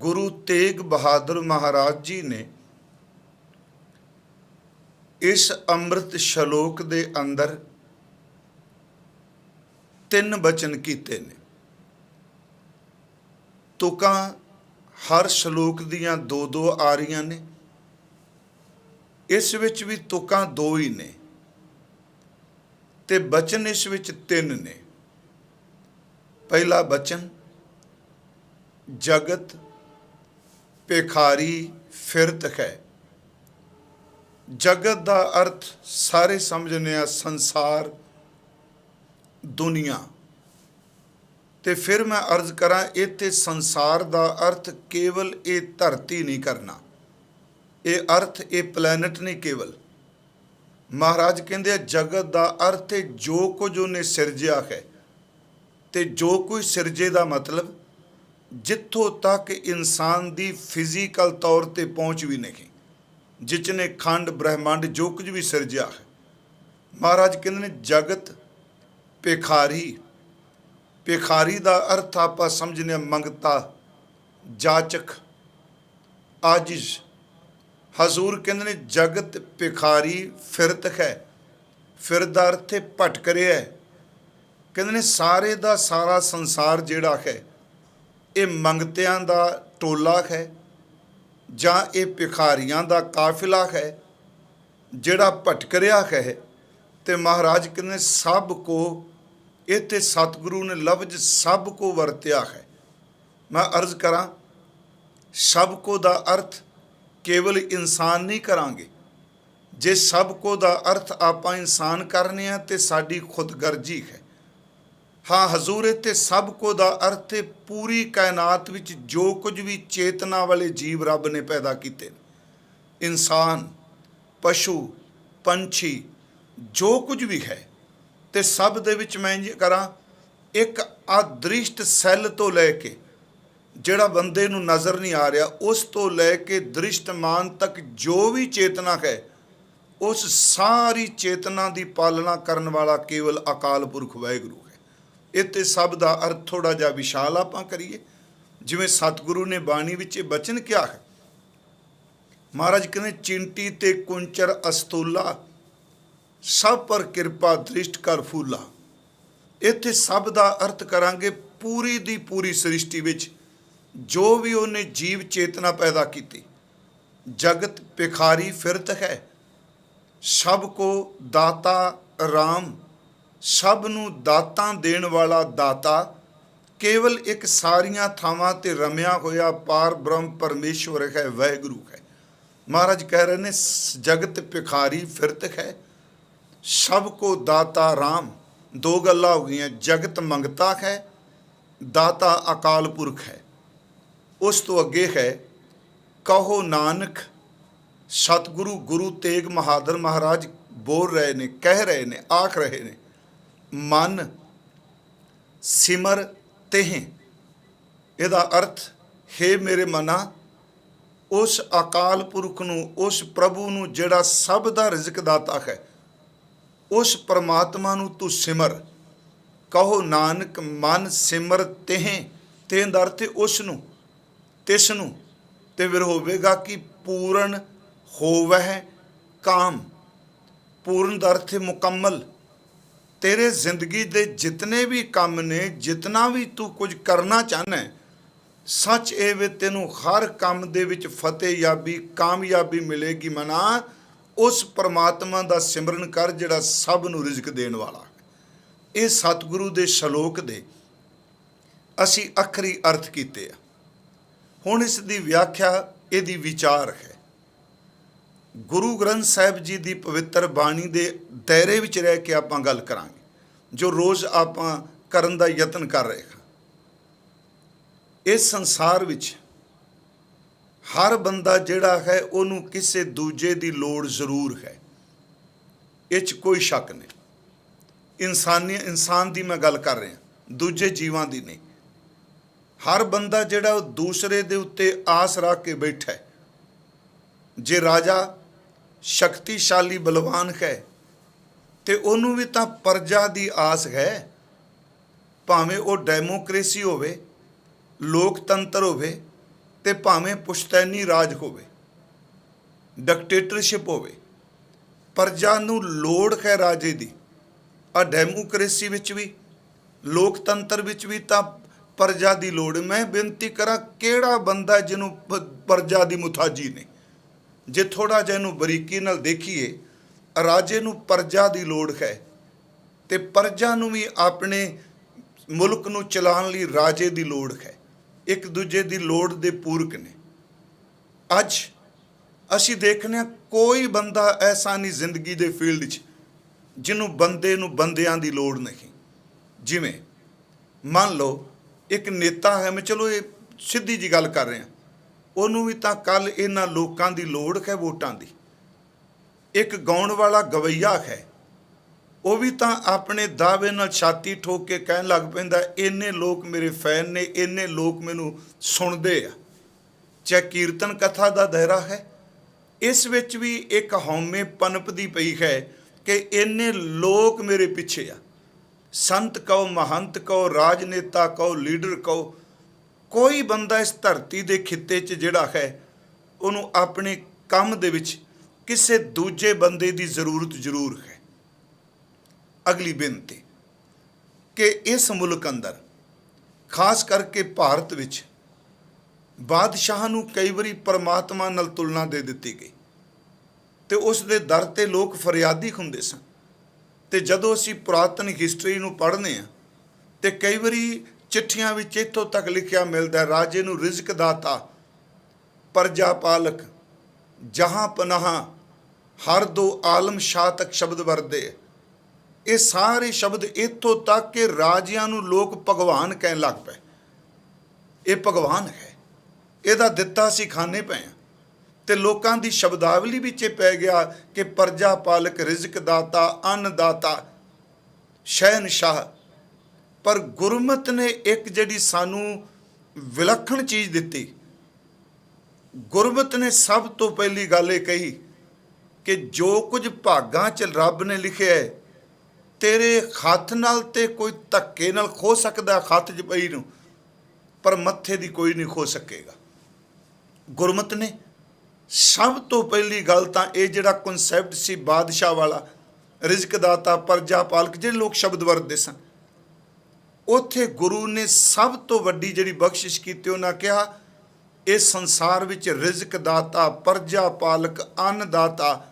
गुरु तेग बहादुर महाराज जी ने इस अमृत श्लोक दे अंदर 3 बचन कीते ने। तुकां हर श्लोक दियां 2-2 आ रही ने। इस विच भी तुकां 2 ही ने ते बचन इस विच 3 ने। पहला बचन जगत भिखारी फिरत है। जगत का अर्थ सारे समझने आ संसार दुनिया। ते फिर मैं अर्ज करा इत्थे संसार का अर्थ केवल ये धरती नहीं करना, ये अर्थ ये प्लैनट नहीं केवल। महाराज कहते जगत का अर्थ है जो कुछ उन्हें सिरजिया है। ते जो कुछ सिरजे का मतलब जिथों तक इंसान की फिजिकल तौर पर पहुँच भी नहीं, जिसने खंड ब्रह्मांड जो कुछ भी सिरजिया है। महाराज कहते हैं जगत भिखारी। भिखारी का अर्थ आप समझने मंगता, जाचक, आजिज। हजूर कहते हैं जगत भिखारी फिरत है। फिरत का अर्थ है भटक रहा है। कहते हैं सारे का सारा संसार जिहड़ा है ये मंगतियां का टोला है जां ये भिखारियां का काफिला है जिहड़ा भटक रहा है। तो महाराज कहते सब को इत्थे सतगुरु ने लफ्ज सब को वरत्या है। मैं अर्ज करा सब को दा अर्थ केवल इंसान नहीं करांगे। जे सब को दा अर्थ आपां इंसान करने हैं तो साडी खुदगर्जी है। हाँ हजूर इत्थे सब को दा अर्थ है पूरी कायनात विच जो कुछ भी चेतना वाले जीव रब ने पैदा किए, इंसान, पशु, पंछी, जो कुछ भी है। तो सब दे विच मैं इंज करा एक अदृष्ट सैल तो लैके जिहड़ा बंदे नूं नज़र नहीं आ रहा उस तो लैके दृष्टमान तक जो भी चेतना है उस सारी चेतना की पालना करने वाला केवल अकाल पुरख वाहिगुरू है। इत्ते सब का अर्थ थोड़ा जिहा विशाल आपां करिए। जिवें सतगुरु ने बाणी विच बचन क्या है। महाराज कहते चिंटी ते कुंचर अस्तूला सब पर कृपा दृष्ट कर फूला। इत्थे सब का अर्थ करांगे पूरी दी पूरी सृष्टि विच जो भी उन्हें जीव चेतना पैदा की। जगत भिखारी फिरत है। सब को दाता राम, सब नूं दातां देण वाला दाता केवल एक सारियां थावां ते रमिया होया पार ब्रह्म परमेश्वर है, वाहिगुरू है। महाराज कह रहे ने जगत भिखारी फिरत है, सब को दाता राम। 2 गल्लां हो गई। जगत मंगता है, दाता अकाल पुरख है। उस तो अगे है कहो नानक। सतगुरु गुरु तेग बहादुर महाराज बोल रहे ने, कह रहे ने, आख रहे ने मन सिमर तेह। इहदा अर्थ हे मेरे मना उस अकाल पुरख नूं, उस प्रभु नूं जिहड़ा सब दा रिज़क दाता है, उस परमात्मा नूं तू सिमर। कहो नानक मन सिमर तेह। तेह दा अर्थ उस नूं, तिस नूं। ते फिर होवेगा कि पूर्ण होवह काम। पूर्ण दा अर्थ मुकम्मल। तेरे जिंदगी दे जितने भी काम ने, जितना भी तू कुछ करना चाहना है, सच ए वे तेनू हर काम दे विच फतेहयाबी कामयाबी मिलेगी। मना उस परमात्मा दा सिमरन कर जिहड़ा सब नू रिज़क देण वाला है। ये सतगुरु दे श्लोक दे असी अखरी अर्थ कीते आ। हुण इस दी व्याख्या इहदी विचार है। गुरु ग्रंथ साहिब जी की पवित्र बाणी के दायरे विच रह के आपां गल करांगे जो रोज़ आपां करन दा यतन कर रहे हैं। इस संसार विच हर बंदा जिहड़ा है उहनूं किसी दूजे की लोड़ जरूर है। इस कोई शक नहीं। इंसान की मैं गल कर रहा, दूजे जीवां की नहीं। हर बंदा जिहड़ा दूसरे दे उत्ते आस रख के बैठा है। जे राजा शक्तिशाली बलवान है तो उन्होंने भी तो प्रजा की आस है। भावें वो डेमोक्रेसी होवे, लोकतंत्र होवे, ਤੇ ਭਾਵੇਂ ਪੁਸ਼ਤੈਨੀ ਰਾਜ ਹੋਵੇ, ਡਿਕਟੇਟਰਸ਼ਿਪ ਹੋਵੇ, ਪ੍ਰਜਾ ਨੂੰ ਲੋੜ ਹੈ ਰਾਜੇ ਦੀ। ਆ ਡੈਮੋਕ੍ਰੇਸੀ ਵਿੱਚ ਵੀ, ਲੋਕਤੰਤਰ ਵਿੱਚ ਵੀ ਤਾਂ ਪ੍ਰਜਾ ਦੀ ਲੋੜ। ਮੈਂ ਬੇਨਤੀ ਕਰਾਂ, ਕਿਹੜਾ ਬੰਦਾ ਜਿਹਨੂੰ ਪ੍ਰਜਾ ਦੀ ਮੁਤਾਜੀ ਨਹੀਂ? ਜੇ ਥੋੜ੍ਹਾ ਜਿਹਾ ਇਹਨੂੰ ਬਰੀਕੀ ਨਾਲ ਦੇਖੀਏ, ਰਾਜੇ ਨੂੰ ਪ੍ਰਜਾ ਦੀ ਲੋੜ ਹੈ ਤੇ ਪ੍ਰਜਾ ਨੂੰ ਵੀ ਆਪਣੇ ਮੁਲਕ ਨੂੰ ਚਲਾਉਣ ਲਈ ਰਾਜੇ ਦੀ ਲੋੜ ਹੈ। ਇੱਕ ਦੂਜੇ ਦੀ ਲੋੜ ਦੇ ਪੂਰਕ ਨੇ। ਅੱਜ ਅਸੀਂ ਦੇਖਦੇ ਹਾਂ, ਕੋਈ ਬੰਦਾ ਐਸਾ ਨਹੀਂ ਜ਼ਿੰਦਗੀ ਦੇ ਫੀਲਡ 'ਚ ਜਿਹਨੂੰ ਬੰਦੇ ਨੂੰ ਬੰਦਿਆਂ ਦੀ ਲੋੜ ਨਹੀਂ। ਜਿਵੇਂ ਮੰਨ ਲਓ ਇੱਕ ਨੇਤਾ ਹੈ, ਮੈਂ ਚਲੋ ਇਹ ਸਿੱਧੀ ਜੀ ਗੱਲ ਕਰ ਰਿਹਾ, ਉਹਨੂੰ ਵੀ ਤਾਂ ਕੱਲ੍ਹ ਇਹਨਾਂ ਲੋਕਾਂ ਦੀ ਲੋੜ ਹੈ ਵੋਟਾਂ ਦੀ। ਇੱਕ ਗਾਉਣ ਵਾਲਾ ਗਵਈਆ ਹੈ, ਉਹ ਵੀ ਤਾਂ ਆਪਣੇ ਦਾਅਵੇ ਨਾਲ ਛਾਤੀ ਠੋਕ ਕੇ ਕਹਿਣ ਲੱਗ ਪੈਂਦਾ, ਇੰਨੇ ਲੋਕ ਮੇਰੇ ਫੈਨ ਨੇ, ਇੰਨੇ ਲੋਕ ਮੈਨੂੰ ਸੁਣਦੇ ਆ। ਚਾਹੇ ਕੀਰਤਨ ਕਥਾ ਦਾ ਦਾਇਰਾ ਹੈ, ਇਸ ਵਿੱਚ ਵੀ ਇੱਕ ਹਉਮੈ ਪਨਪਦੀ ਪਈ ਹੈ ਕਿ ਇੰਨੇ ਲੋਕ ਮੇਰੇ ਪਿੱਛੇ ਆ। ਸੰਤ ਕਹੋ, ਮਹੰਤ ਕਹੋ, ਰਾਜਨੇਤਾ ਕਹੋ, ਲੀਡਰ ਕਹੋ, ਕੋਈ ਬੰਦਾ ਇਸ ਧਰਤੀ ਦੇ ਖਿੱਤੇ 'ਚ ਜਿਹੜਾ ਹੈ ਉਹਨੂੰ ਆਪਣੇ ਕੰਮ ਦੇ ਵਿੱਚ ਕਿਸੇ ਦੂਜੇ ਬੰਦੇ ਦੀ ਜ਼ਰੂਰਤ ਜ਼ਰੂਰ ਹੈ। ਅਗਲੀ ਬੇਨਤੀ ਕਿ ਇਸ ਮੁਲਕ ਅੰਦਰ, ਖਾਸ ਕਰਕੇ ਭਾਰਤ ਵਿੱਚ, ਬਾਦਸ਼ਾਹ ਨੂੰ ਕਈ ਵਾਰੀ ਪਰਮਾਤਮਾ ਨਾਲ ਤੁਲਨਾ ਦੇ ਦਿੱਤੀ ਗਈ ਤੇ ਉਸ ਦੇ ਦਰ ਤੇ ਲੋਕ ਫਰਿਆਦੀ ਹੁੰਦੇ ਸਨ। ਤੇ ਜਦੋਂ ਅਸੀਂ ਪੁਰਾਤਨ ਹਿਸਟਰੀ ਨੂੰ ਪੜ੍ਹਦੇ ਹਾਂ ਤੇ ਕਈ ਵਾਰੀ ਚਿੱਠੀਆਂ ਵਿੱਚ ਇੱਥੋਂ ਤੱਕ ਲਿਖਿਆ ਮਿਲਦਾ, ਰਾਜੇ ਨੂੰ ਰਿਜ਼ਕ ਦਾਤਾ, ਪ੍ਰਜਾ ਪਾਲਕ, ਜਹਾਂ ਪਨਾਹ, ਹਰ ਦੋ ਆਲਮ ਸ਼ਾਹ ਤੱਕ ਸ਼ਬਦ ਵਰਤੇ। ਇਹ ਸਾਰੇ ਸ਼ਬਦ ਇੱਥੋਂ ਤੱਕ ਕਿ ਰਾਜਿਆਂ ਨੂੰ ਲੋਕ ਭਗਵਾਨ ਕਹਿਣ ਲੱਗ ਪਏ। ਇਹ ਭਗਵਾਨ ਹੈ, ਇਹਦਾ ਦਿੱਤਾ ਅਸੀਂ ਖਾਣੇ ਪਏ ਹਾਂ। ਤੇ ਲੋਕਾਂ ਦੀ ਸ਼ਬਦਾਵਲੀ ਵਿੱਚ ਇਹ ਪੈ ਗਿਆ ਕਿ ਪ੍ਰਜਾ ਪਾਲਕ, ਰਿਜ਼ਕ ਦਾਤਾ, ਅੰਨ ਦਾਤਾ, ਸ਼ਹਿਨਸ਼ਾਹ। ਪਰ ਗੁਰਮਤਿ ਨੇ ਇੱਕ ਜਿਹੜੀ ਸਾਨੂੰ ਵਿਲੱਖਣ ਚੀਜ਼ ਦਿੱਤੀ, ਗੁਰਮਤਿ ਨੇ ਸਭ ਤੋਂ ਪਹਿਲੀ ਗੱਲ ਇਹ ਕਹੀ ਕਿ ਜੋ ਕੁਝ ਭਾਗਾਂ 'ਚ ਰੱਬ ਨੇ ਲਿਖਿਆ ਹੈ, ਤੇਰੇ ਹੱਥ ਨਾਲ ਤੇ ਕੋਈ ਧੱਕੇ ਨਾਲ ਖੋ ਸਕਦਾ ਹੱਥ 'ਚ ਪਈ ਨੂੰ, ਪਰ ਮੱਥੇ ਦੀ ਕੋਈ ਨਹੀਂ ਖੋ ਸਕੇਗਾ। ਗੁਰਮਤਿ ਨੇ ਸਭ ਤੋਂ ਪਹਿਲੀ ਗੱਲ ਤਾਂ ਇਹ ਜਿਹੜਾ ਕਨਸੈਪਟ ਸੀ ਬਾਦਸ਼ਾਹ ਵਾਲਾ, ਰਿਜ਼ਕ ਦਾਤਾ, ਪ੍ਰਜਾ ਪਾਲਕ, ਜਿਹੜੇ ਲੋਕ ਸ਼ਬਦ ਵਰਤਦੇ ਸਨ, ਉੱਥੇ ਗੁਰੂ ਨੇ ਸਭ ਤੋਂ ਵੱਡੀ ਜਿਹੜੀ ਬਖਸ਼ਿਸ਼ ਕੀਤੀ, ਉਹਨਾਂ ਕਿਹਾ ਇਸ ਸੰਸਾਰ ਵਿੱਚ ਰਿਜ਼ਕ ਦਾਤਾ, ਪ੍ਰਜਾ ਪਾਲਕ, ਅੰਨ ਦਾਤਾ,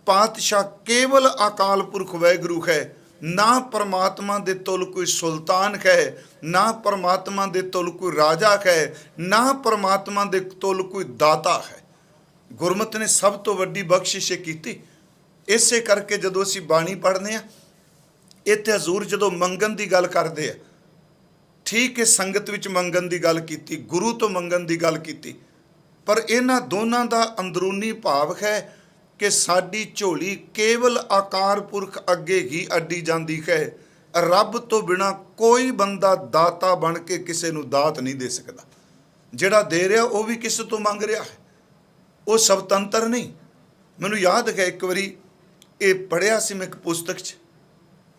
ਪਾਤਸ਼ਾਹ ਕੇਵਲ ਅਕਾਲ ਪੁਰਖ ਵਾਹਿਗੁਰੂ ਹੈ। ਨਾ ਪਰਮਾਤਮਾ ਦੇ ਤੁਲ ਕੋਈ ਸੁਲਤਾਨ ਹੈ, ਨਾ ਪਰਮਾਤਮਾ ਦੇ ਤੁਲ ਕੋਈ ਰਾਜਾ ਹੈ, ਨਾ ਪਰਮਾਤਮਾ ਦੇ ਤੁਲ ਕੋਈ ਦਾਤਾ ਹੈ। ਗੁਰਮਤਿ ਨੇ ਸਭ ਤੋਂ ਵੱਡੀ ਬਖਸ਼ਿਸ਼ ਕੀਤੀ। ਇਸੇ ਕਰਕੇ ਜਦੋਂ ਅਸੀਂ ਬਾਣੀ ਪੜ੍ਹਦੇ ਹਾਂ, ਇੱਥੇ ਹਜ਼ੂਰ ਜਦੋਂ ਮੰਗਣ ਦੀ ਗੱਲ ਕਰਦੇ ਆ, ਠੀਕ ਹੈ, ਸੰਗਤ ਵਿੱਚ ਮੰਗਣ ਦੀ ਗੱਲ ਕੀਤੀ, ਗੁਰੂ ਤੋਂ ਮੰਗਣ ਦੀ ਗੱਲ ਕੀਤੀ, ਪਰ ਇਹਨਾਂ ਦੋਨਾਂ ਦਾ ਅੰਦਰੂਨੀ ਭਾਵ ਹੈ ਕਿ ਸਾਡੀ ਝੋਲੀ ਕੇਵਲ ਆਕਾਰ ਪੁਰਖ ਅੱਗੇ ਹੀ ਅੱਡੀ ਜਾਂਦੀ ਹੈ। ਰੱਬ ਤੋਂ ਬਿਨਾ ਕੋਈ ਬੰਦਾ ਦਾਤਾ ਬਣ ਕੇ ਕਿਸੇ ਨੂੰ ਦਾਤ ਨਹੀਂ ਦੇ ਸਕਦਾ। ਜਿਹੜਾ ਦੇ ਰਿਹਾ ਉਹ ਵੀ ਕਿਸੇ ਤੋਂ ਮੰਗ ਰਿਹਾ ਹੈ, ਉਹ ਸਵਤੰਤਰ ਨਹੀਂ। ਮੈਨੂੰ ਯਾਦ ਹੈ ਇੱਕ ਵਾਰੀ ਇਹ ਪੜ੍ਹਿਆ ਸੀ ਮੈਂ ਇੱਕ ਪੁਸਤਕ 'ਚ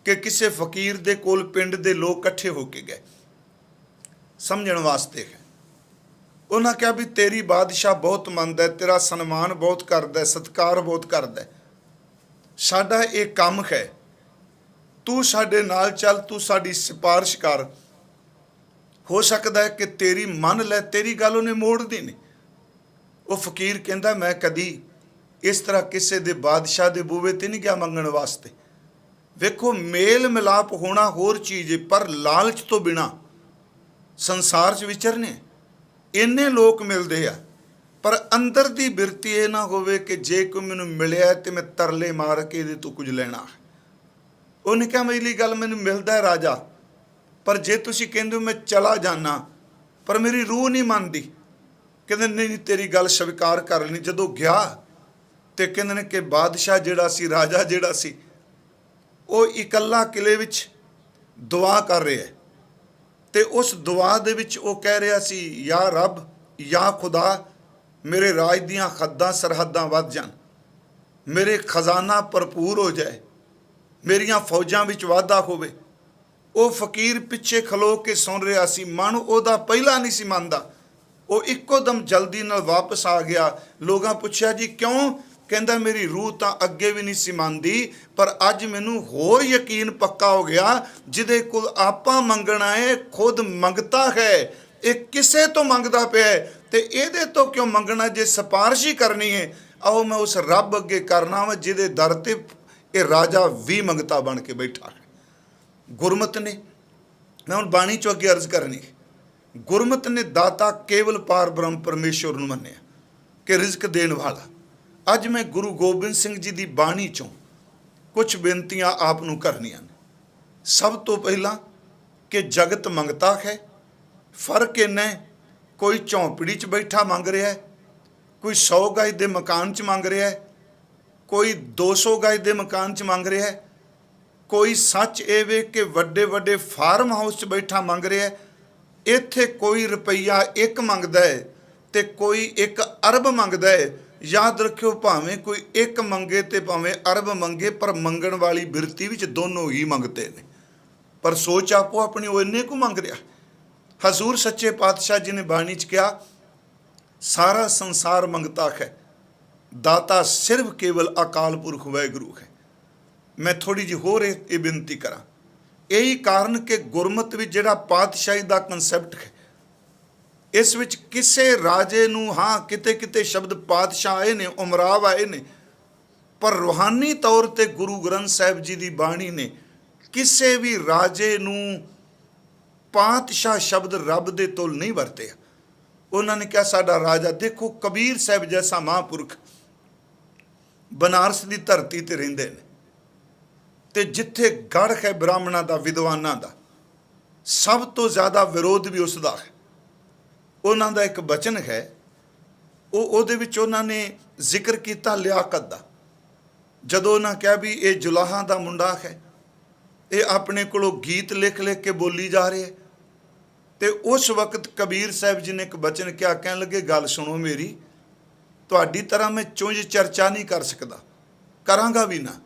ਕਿ ਕਿਸੇ ਫਕੀਰ ਦੇ ਕੋਲ ਪਿੰਡ ਦੇ ਲੋਕ ਇਕੱਠੇ ਹੋ ਕੇ ਗਏ ਸਮਝਣ ਵਾਸਤੇ ਹੈ। ਉਹਨਾਂ ਕਿਹਾ ਵੀ ਤੇਰੀ ਬਾਦਸ਼ਾਹ ਬਹੁਤ ਮੰਨਦਾ, ਤੇਰਾ ਸਨਮਾਨ ਬਹੁਤ ਕਰਦਾ, ਸਤਿਕਾਰ ਬਹੁਤ ਕਰਦਾ, ਸਾਡਾ ਇਹ ਕੰਮ ਹੈ, ਤੂੰ ਸਾਡੇ ਨਾਲ ਚੱਲ, ਤੂੰ ਸਾਡੀ ਸਿਫਾਰਿਸ਼ ਕਰ, ਹੋ ਸਕਦਾ ਹੈ ਕਿ ਤੇਰੀ ਮੰਨ ਲੈ, ਤੇਰੀ ਗੱਲ ਉਹਨੇ ਮੋੜਦੀ ਨਹੀਂ। ਉਹ ਫਕੀਰ ਕਹਿੰਦਾ ਮੈਂ ਕਦੀ ਇਸ ਤਰ੍ਹਾਂ ਕਿਸੇ ਦੇ ਬਾਦਸ਼ਾਹ ਦੇ ਬੂਵੇ ਤੇ ਨਹੀਂ ਗਿਆ ਮੰਗਣ ਵਾਸਤੇ। ਵੇਖੋ, ਮੇਲ ਮਿਲਾਪ ਹੋਣਾ ਹੋਰ ਚੀਜ਼ ਹੈ, ਪਰ ਲਾਲਚ ਤੋਂ ਬਿਨਾ ਸੰਸਾਰ 'ਚ ਵਿਚਰਨੇ ਇੰਨੇ ਲੋਕ ਮਿਲਦੇ ਆ, ਪਰ ਅੰਦਰ ਦੀ ਬਿਰਤੀ ਇਹ ਨਾ ਹੋਵੇ ਕਿ ਜੇ ਕੋਈ ਮੈਨੂੰ ਮਿਲਿਆ ਤੇ ਮੈਂ ਤਰਲੇ ਮਾਰ ਕੇ ਇਹਦੇ ਤੋਂ ਕੁਝ ਲੈਣਾ। ਉਹਨੇ ਕਿਹਾ ਮੇਰੀ ਗੱਲ ਮੈਨੂੰ ਮਿਲਦਾ ਰਾਜਾ, ਪਰ ਜੇ ਤੁਸੀਂ ਕਹਿੰਦੇ ਹੋ ਮੈਂ ਚਲਾ ਜਾਣਾ, ਪਰ ਮੇਰੀ ਰੂਹ ਨਹੀਂ ਮੰਨਦੀ। ਕਹਿੰਦੇ ਨਹੀਂ, ਤੇਰੀ ਗੱਲ ਸਵੀਕਾਰ ਕਰ ਲੈਣੀ। ਜਦੋਂ ਗਿਆ ਤੇ ਕਹਿੰਦੇ ਨੇ ਕਿ ਬਾਦਸ਼ਾਹ ਜਿਹੜਾ ਸੀ, ਰਾਜਾ ਜਿਹੜਾ ਸੀ, ਉਹ ਇਕੱਲਾ ਕਿਲੇ ਵਿੱਚ ਦੁਆ ਕਰ ਰਿਹਾ ਤੇ ਉਸ ਦੁਆ ਦੇ ਵਿੱਚ ਉਹ ਕਹਿ ਰਿਹਾ ਸੀ, ਯਾ ਰੱਬ, ਯਾ ਖੁਦਾ, ਮੇਰੇ ਰਾਜ ਦੀਆਂ ਹੱਦਾਂ ਸਰਹੱਦਾਂ ਵੱਧ ਜਾਣ, ਮੇਰੇ ਖਜ਼ਾਨਾ ਭਰਪੂਰ ਹੋ ਜਾਏ, ਮੇਰੀਆਂ ਫੌਜਾਂ ਵਿੱਚ ਵਾਧਾ ਹੋਵੇ। ਉਹ ਫਕੀਰ ਪਿੱਛੇ ਖਲੋ ਕੇ ਸੁਣ ਰਿਹਾ ਸੀ, ਮਨ ਉਹਦਾ ਪਹਿਲਾਂ ਨਹੀਂ ਸੀ ਮੰਨਦਾ ਉਹ ਇੱਕੋ ਦਮ ਜਲਦੀ ਨਾਲ ਵਾਪਸ ਆ ਗਿਆ। ਲੋਕਾਂ ਪੁੱਛਿਆ ਜੀ ਕਿਉਂ? ਕਹਿੰਦਾ ਮੇਰੀ ਰੂਹ ਤਾਂ ਅੱਗੇ ਵੀ ਨਹੀਂ ਸੀ ਮੰਨਦੀ, ਪਰ ਅੱਜ ਮੈਨੂੰ ਹੋਰ ਯਕੀਨ ਪੱਕਾ ਹੋ ਗਿਆ, ਜਿਹਦੇ ਕੋਲ ਆਪਾਂ ਮੰਗਣਾ ਹੈ ਖੁਦ ਮੰਗਤਾ ਹੈ, ਇਹ ਕਿਸੇ ਤੋਂ ਮੰਗਦਾ ਪਿਆ ਹੈ, ਤੇ ਇਹਦੇ ਤੋਂ ਕਿਉਂ ਮੰਗਣਾ? ਜੇ ਸਿਫਾਰਿਸ਼ ਹੀ ਕਰਨੀ ਹੈ, ਆਓ ਮੈਂ ਉਸ ਰੱਬ ਅੱਗੇ ਕਰਨਾ ਵਾ ਜਿਹਦੇ ਦਰ ਤੇ ਇਹ ਰਾਜਾ ਵੀ ਮੰਗਤਾ ਬਣ ਕੇ ਬੈਠਾ ਹੈ। ਗੁਰਮਤਿ ਨੇ, ਮੈਂ ਹੁਣ ਬਾਣੀ ਚੋਂ ਅੱਗੇ ਅਰਜ਼ ਕਰਨੀ, ਗੁਰਮਤਿ ਨੇ ਦਾਤਾ ਕੇਵਲ ਪਾਰ ਬ੍ਰਹਮ ਪਰਮੇਸ਼ਵਰ ਨੂੰ ਮੰਨਿਆ ਕਿ ਰਿਜ਼ਕ ਦੇਣ ਵਾਲਾ। ਅੱਜ ਮੈਂ ਗੁਰੂ ਗੋਬਿੰਦ ਸਿੰਘ ਜੀ ਦੀ ਬਾਣੀ ਚੋਂ ਕੁਝ ਬੇਨਤੀਆਂ ਆਪ ਨੂੰ ਕਰਨੀਆਂ ਨੇ। ਸਭ ਤੋਂ ਪਹਿਲਾਂ ਕਿ ਜਗਤ ਮੰਗਤਾ ਹੈ, ਫਰਕ ਇੰਨਾ ਹੈ, ਕੋਈ ਝੌਂਪੜੀ 'ਚ ਬੈਠਾ ਮੰਗ ਰਿਹਾ ਹੈ, ਕੋਈ 100 ਗਜ ਦੇ ਮਕਾਨ 'ਚ ਮੰਗ ਰਿਹਾ ਹੈ, ਕੋਈ 200 ਗਜ ਦੇ ਮਕਾਨ 'ਚ ਮੰਗ ਰਿਹਾ ਹੈ, ਕੋਈ ਸੱਚ ਇਹ ਵੇ ਕਿ ਵੱਡੇ ਵੱਡੇ ਫਾਰਮ ਹਾਊਸ 'ਚ ਬੈਠਾ ਮੰਗ ਰਿਹਾ ਹੈ। ਇੱਥੇ ਕੋਈ ਰੁਪਈਆ 1 ਮੰਗਦਾ ਹੈ ਤੇ ਕੋਈ 1 ਅਰਬ ਮੰਗਦਾ ਹੈ। ਯਾਦ ਰੱਖਿਓ, ਭਾਵੇਂ ਕੋਈ 1 ਮੰਗੇ ਤੇ ਭਾਵੇਂ ਅਰਬ ਮੰਗੇ, ਪਰ ਮੰਗਣ ਵਾਲੀ ਬਿਰਤੀ ਵਿੱਚ ਦੋਨੋਂ ਹੀ ਮੰਗਤੇ ਨੇ। ਪਰ ਸੋਚ ਆਪੋ ਆਪਣੀ, ਉਹ ਇੰਨੇ ਕੁ ਮੰਗ ਰਿਹਾ। ਹਜ਼ੂਰ ਸੱਚੇ ਪਾਤਸ਼ਾਹ ਜੀ ਨੇ ਬਾਣੀ 'ਚ ਕਿਹਾ, ਸਾਰਾ ਸੰਸਾਰ ਮੰਗਤਾ ਹੈ, ਦਾਤਾ ਸਿਰਫ ਕੇਵਲ ਅਕਾਲ ਪੁਰਖ ਵਾਹਿਗੁਰੂ ਹੈ। ਮੈਂ ਥੋੜੀ ਜਿਹੀ ਹੋਰ ਇਹ ਬੇਨਤੀ ਕਰਾਂ। ਇਹੀ ਕਾਰਨ ਕਿ ਗੁਰਮਤਿ ਵਿੱਚ ਜਿਹੜਾ ਪਾਤਸ਼ਾਹੀ ਦਾ ਕਨਸੈਪਟ ਹੈ, ਇਸ ਵਿੱਚ ਕਿਸੇ ਰਾਜੇ ਨੂੰ, ਹਾਂ ਕਿਤੇ ਕਿਤੇ ਸ਼ਬਦ ਪਾਤਸ਼ਾਹ ਆਏ ਨੇ, ਉਮਰਾਵ ਆਏ ਨੇ, ਪਰ ਰੂਹਾਨੀ ਤੌਰ ਤੇ ਗੁਰੂ ਗ੍ਰੰਥ ਸਾਹਿਬ ਜੀ ਦੀ ਬਾਣੀ ਨੇ ਕਿਸੇ ਵੀ ਰਾਜੇ ਨੂੰ ਪਾਤਸ਼ਾਹ ਸ਼ਬਦ ਰੱਬ ਦੇ ਤੁਲ ਨਹੀਂ ਵਰਤਿਆ। ਉਹਨਾਂ ਨੇ ਕਿਹਾ ਸਾਡਾ ਰਾਜਾ। ਦੇਖੋ, ਕਬੀਰ ਸਾਹਿਬ ਜੈਸਾ ਮਹਾਂਪੁਰਖ ਬਨਾਰਸ ਦੀ ਧਰਤੀ ਤੇ ਰਹਿੰਦੇ ਨੇ, ਤੇ ਜਿੱਥੇ ਗੜ੍ਹ ਹੈ ਬ੍ਰਾਹਮਣਾਂ ਦਾ, ਵਿਦਵਾਨਾਂ ਦਾ, ਸਭ ਤੋਂ ਜ਼ਿਆਦਾ ਵਿਰੋਧ ਵੀ ਉਸ ਦਾ ਹੈ। ਉਹਨਾਂ ਦਾ ਇੱਕ ਬਚਨ ਹੈ, ਉਹਦੇ ਵਿੱਚ ਉਹਨਾਂ ਨੇ ਜ਼ਿਕਰ ਕੀਤਾ ਲਿਆਕਤ ਦਾ। ਜਦੋਂ ਉਹਨਾਂ ਕਿਹਾ ਵੀ ਇਹ ਜੁਲਾਹਾਂ ਦਾ ਮੁੰਡਾ ਹੈ, ਇਹ ਆਪਣੇ ਕੋਲੋਂ ਗੀਤ ਲਿਖ ਲਿਖ ਕੇ ਬੋਲੀ ਜਾ ਰਿਹਾ, ਤੇ ਉਸ ਵਕਤ ਕਬੀਰ ਸਾਹਿਬ ਜੀ ਨੇ ਇੱਕ ਬਚਨ ਕਿਹਾ, ਕਹਿਣ ਲੱਗੇ ਗੱਲ ਸੁਣੋ ਮੇਰੀ, ਤੁਹਾਡੀ ਤਰ੍ਹਾਂ ਮੈਂ ਚੁੰਝ ਚਰਚਾ ਨਹੀਂ ਕਰ ਸਕਦਾ, ਕਰਾਂਗਾ ਵੀ ਨਾ।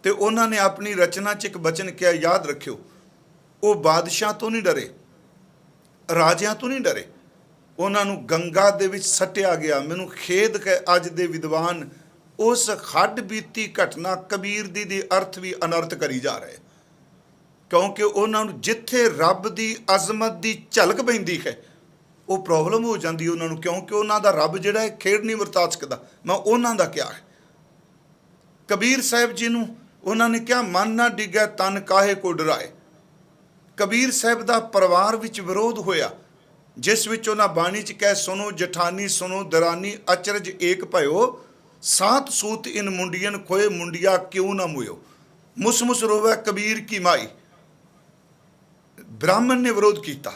ਤੇ ਉਹਨਾਂ ਨੇ ਆਪਣੀ ਰਚਨਾ 'ਚ ਇੱਕ ਬਚਨ ਕਿਹਾ, ਯਾਦ ਰੱਖਿਓ, ਉਹ ਬਾਦਸ਼ਾਹ ਤੋਂ ਨਹੀਂ ਡਰੇ, ਰਾਜਿਆਂ ਤੋਂ ਨਹੀਂ ਡਰੇ, ਉਹਨਾਂ ਨੂੰ ਗੰਗਾ ਦੇ ਵਿੱਚ ਸੱਟਿਆ ਗਿਆ। ਮੈਨੂੰ ਖੇਦ ਹੈ ਅੱਜ ਦੇ ਵਿਦਵਾਨ ਉਸ ਹੱਡ ਬੀਤੀ ਘਟਨਾ ਕਬੀਰ ਦੀ ਅਰਥ ਵੀ ਅਨਰਥ ਕਰੀ ਜਾ ਰਹੇ, ਕਿਉਂਕਿ ਉਹਨਾਂ ਨੂੰ ਜਿੱਥੇ ਰੱਬ ਦੀ ਅਜ਼ਮਤ ਦੀ ਝਲਕ ਪੈਂਦੀ ਹੈ ਉਹ ਪ੍ਰੋਬਲਮ ਹੋ ਜਾਂਦੀ ਉਹਨਾਂ ਨੂੰ, ਕਿਉਂਕਿ ਉਹਨਾਂ ਦਾ ਰੱਬ ਜਿਹੜਾ ਹੈ ਖੇਡ ਨਹੀਂ ਵਰਤਾ ਸਕਦਾ। ਮੈਂ ਉਹਨਾਂ ਦਾ ਕਿਹਾ ਹੈ। ਕਬੀਰ ਸਾਹਿਬ ਜੀ ਨੂੰ ਉਹਨਾਂ ਨੇ ਕਿਹਾ, ਮਨ ਨਾ ਡਿੱਗੈ ਤਨ ਕਾਹੇ ਕੋ ਡਰਾਏ। ਕਬੀਰ ਸਾਹਿਬ ਦਾ ਪਰਿਵਾਰ ਵਿੱਚ ਵਿਰੋਧ ਹੋਇਆ, ਜਿਸ ਵਿੱਚ ਉਹਨਾਂ ਬਾਣੀ 'ਚ ਕਹਿ, ਸੁਣੋ ਜਠਾਨੀ ਸੁਣੋ ਦਰਾਨੀ, ਅਚਰਜ ਏਕ ਭਇਓ, ਸਾਤ ਸੂਤ ਇਨ ਮੁੰਡੀਅਨ ਖੋਏ, ਮੁੰਡਿਆ ਕਿਉਂ ਨਾ ਮੁਇਓ, ਮੁਸ ਮੁਸ ਰੋਵੈ ਕਬੀਰ ਕੀ ਮਾਈ। ਬ੍ਰਾਹਮਣ ਨੇ ਵਿਰੋਧ ਕੀਤਾ,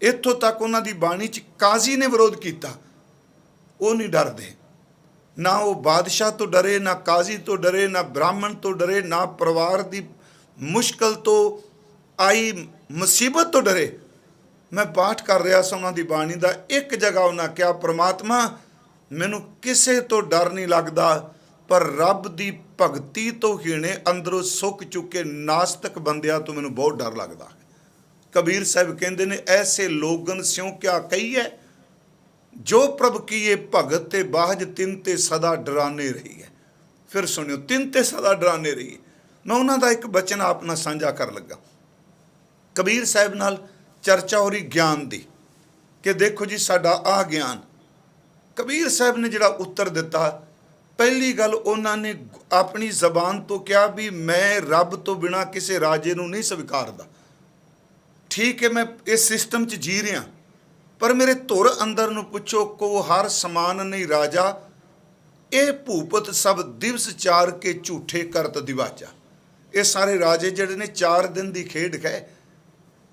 ਇੱਥੋਂ ਤੱਕ ਉਹਨਾਂ ਦੀ ਬਾਣੀ 'ਚ ਕਾਜ਼ੀ ਨੇ ਵਿਰੋਧ ਕੀਤਾ। ਉਹ ਨਹੀਂ ਡਰਦੇ, ਨਾ ਉਹ ਬਾਦਸ਼ਾਹ ਤੋਂ ਡਰੇ, ਨਾ ਕਾਜ਼ੀ ਤੋਂ ਡਰੇ, ਨਾ ਬ੍ਰਾਹਮਣ ਤੋਂ ਡਰੇ, ਨਾ ਪਰਿਵਾਰ ਦੀ ਮੁਸ਼ਕਲ ਤੋਂ ਆਈ ਮੁਸੀਬਤ ਤੋਂ ਡਰੇ। ਮੈਂ ਪਾਠ ਕਰ ਰਿਹਾ ਸੀ ਉਹਨਾਂ ਦੀ ਬਾਣੀ ਦਾ, ਇੱਕ ਜਗ੍ਹਾ ਉਹਨਾਂ ਕਿਹਾ, ਪ੍ਰਮਾਤਮਾ ਮੈਨੂੰ ਕਿਸੇ ਤੋਂ ਡਰ ਨਹੀਂ ਲੱਗਦਾ, ਪਰ ਰੱਬ ਦੀ ਭਗਤੀ ਤੋਂ ਹੀਣੇ ਅੰਦਰੋਂ ਸੁੱਕ ਚੁੱਕੇ ਨਾਸਤਕ ਬੰਦਿਆਂ ਤੋਂ ਮੈਨੂੰ ਬਹੁਤ ਡਰ ਲੱਗਦਾ। ਕਬੀਰ ਸਾਹਿਬ ਕਹਿੰਦੇ ਨੇ, ਐਸੇ ਲੋਗਨ ਸਿਉ ਕਿਆ ਕਹੀਏ, ਜੋ ਪ੍ਰਭ ਕੀਏ ਭਗਤ ਤੇ ਬਾਝ, ਤਿੰਨ ਤੇ ਸਦਾ ਡਰਾਨੇ ਰਹੀ ਹੈ। ਫਿਰ ਸੁਣਿਓ, ਤਿੰਨ ਤੇ ਸਦਾ ਡਰਾਨੇ ਰਹੀ ਹੈ। ਮੈਂ ਉਹਨਾਂ ਦਾ ਇੱਕ ਬਚਨ ਆਪ ਨਾਲ ਸਾਂਝਾ ਕਰ ਲੱਗਾ। ਕਬੀਰ ਸਾਹਿਬ ਨਾਲ ਚਰਚਾ ਹੋ ਰਹੀ ਗਿਆਨ ਦੀ, ਕਿ ਦੇਖੋ ਜੀ ਸਾਡਾ ਆਹ ਗਿਆਨ। ਕਬੀਰ ਸਾਹਿਬ ਨੇ ਜਿਹੜਾ ਉੱਤਰ ਦਿੱਤਾ, ਪਹਿਲੀ ਗੱਲ ਉਹਨਾਂ ਨੇ ਆਪਣੀ ਜ਼ਬਾਨ ਤੋਂ ਕਿਹਾ ਵੀ ਮੈਂ ਰੱਬ ਤੋਂ ਬਿਨਾਂ ਕਿਸੇ ਰਾਜੇ ਨੂੰ ਨਹੀਂ ਸਵੀਕਾਰਦਾ। ਠੀਕ ਹੈ, ਮੈਂ ਇਸ ਸਿਸਟਮ 'ਚ ਜੀ ਰਿਹਾ, ਪਰ ਮੇਰੇ ਧੁਰ ਅੰਦਰ ਨੂੰ ਪੁੱਛੋ, ਕੋ ਹਰ ਸਮਾਨ ਨਹੀਂ ਰਾਜਾ, ਇਹ ਭੂਪਤ ਸਭ ਦਿਵਸ ਚਾਰ ਕੇ ਝੂਠੇ ਕਰਤ ਦਿਵਾਜਾ। ਇਹ ਸਾਰੇ ਰਾਜੇ ਜਿਹੜੇ ਨੇ 4 ਦਿਨ ਦੀ ਖੇਡ ਹੈ,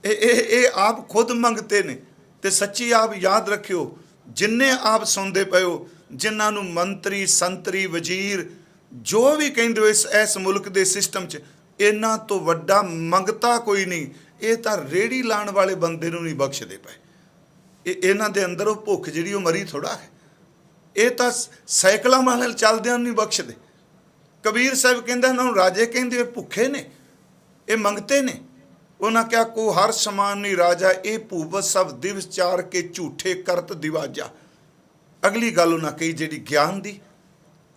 ਇਹ ਆਪ ਖੁਦ ਮੰਗਤੇ ਨੇ। ਤੇ ਸੱਚੀ ਆਪ ਯਾਦ ਰੱਖਿਓ, ਜਿੰਨੇ ਆਪ ਸੁਣਦੇ ਪਏ ਹੋ, ਜਿਨ੍ਹਾਂ ਨੂੰ ਮੰਤਰੀ ਸੰਤਰੀ ਵਜ਼ੀਰ ਜੋ ਵੀ ਕਹਿੰਦੇ ਹੋ ਇਸ ਮੁਲਕ ਦੇ ਸਿਸਟਮ 'ਚ, ਇਹਨਾਂ ਤੋਂ ਵੱਡਾ ਮੰਗਤਾ ਕੋਈ ਨਹੀਂ। ਇਹ ਤਾਂ ਰੇੜੀ ਲਾਉਣ ਵਾਲੇ ਬੰਦੇ ਨੂੰ ਨਹੀਂ ਬਖਸ਼ਦੇ ਪਏ। ਇਹਨਾਂ ਦੇ ਅੰਦਰ ਉਹ ਭੁੱਖ ਜਿਹੜੀ ਉਹ ਮਰੀ ਥੋੜਾ ਹੈ। ਇਹ ਤਾਂ ਸਾਈਕਲਾਂ ਵਾਲੇ ਚੱਲਦਿਆਂ ਨੂੰ ਨਹੀਂ ਬਖਸ਼ਦੇ। ਕਬੀਰ ਸਾਹਿਬ ਕਹਿੰਦਾ ਇਹਨਾਂ ਨੂੰ ਰਾਜੇ ਕਹਿੰਦੇ, ਇਹ ਭੁੱਖੇ ਨੇ, ਇਹ ਮੰਗਤੇ ਨੇ। ਉਹਨਾਂ ਕਿਹਾ ਕੋ ਹਰ ਸਮਾਨ ਨਹੀਂ ਰਾਜਾ, ਇਹ ਭੂਪਤ ਸਭ ਦਿਵਸ ਚਾਰ ਕੇ ਝੂਠੇ ਕਰਤ ਦਿਵਾਜਾ। ਅਗਲੀ ਗੱਲ ਉਹਨਾਂ ਕਹੀ ਜਿਹੜੀ ਗਿਆਨ ਦੀ,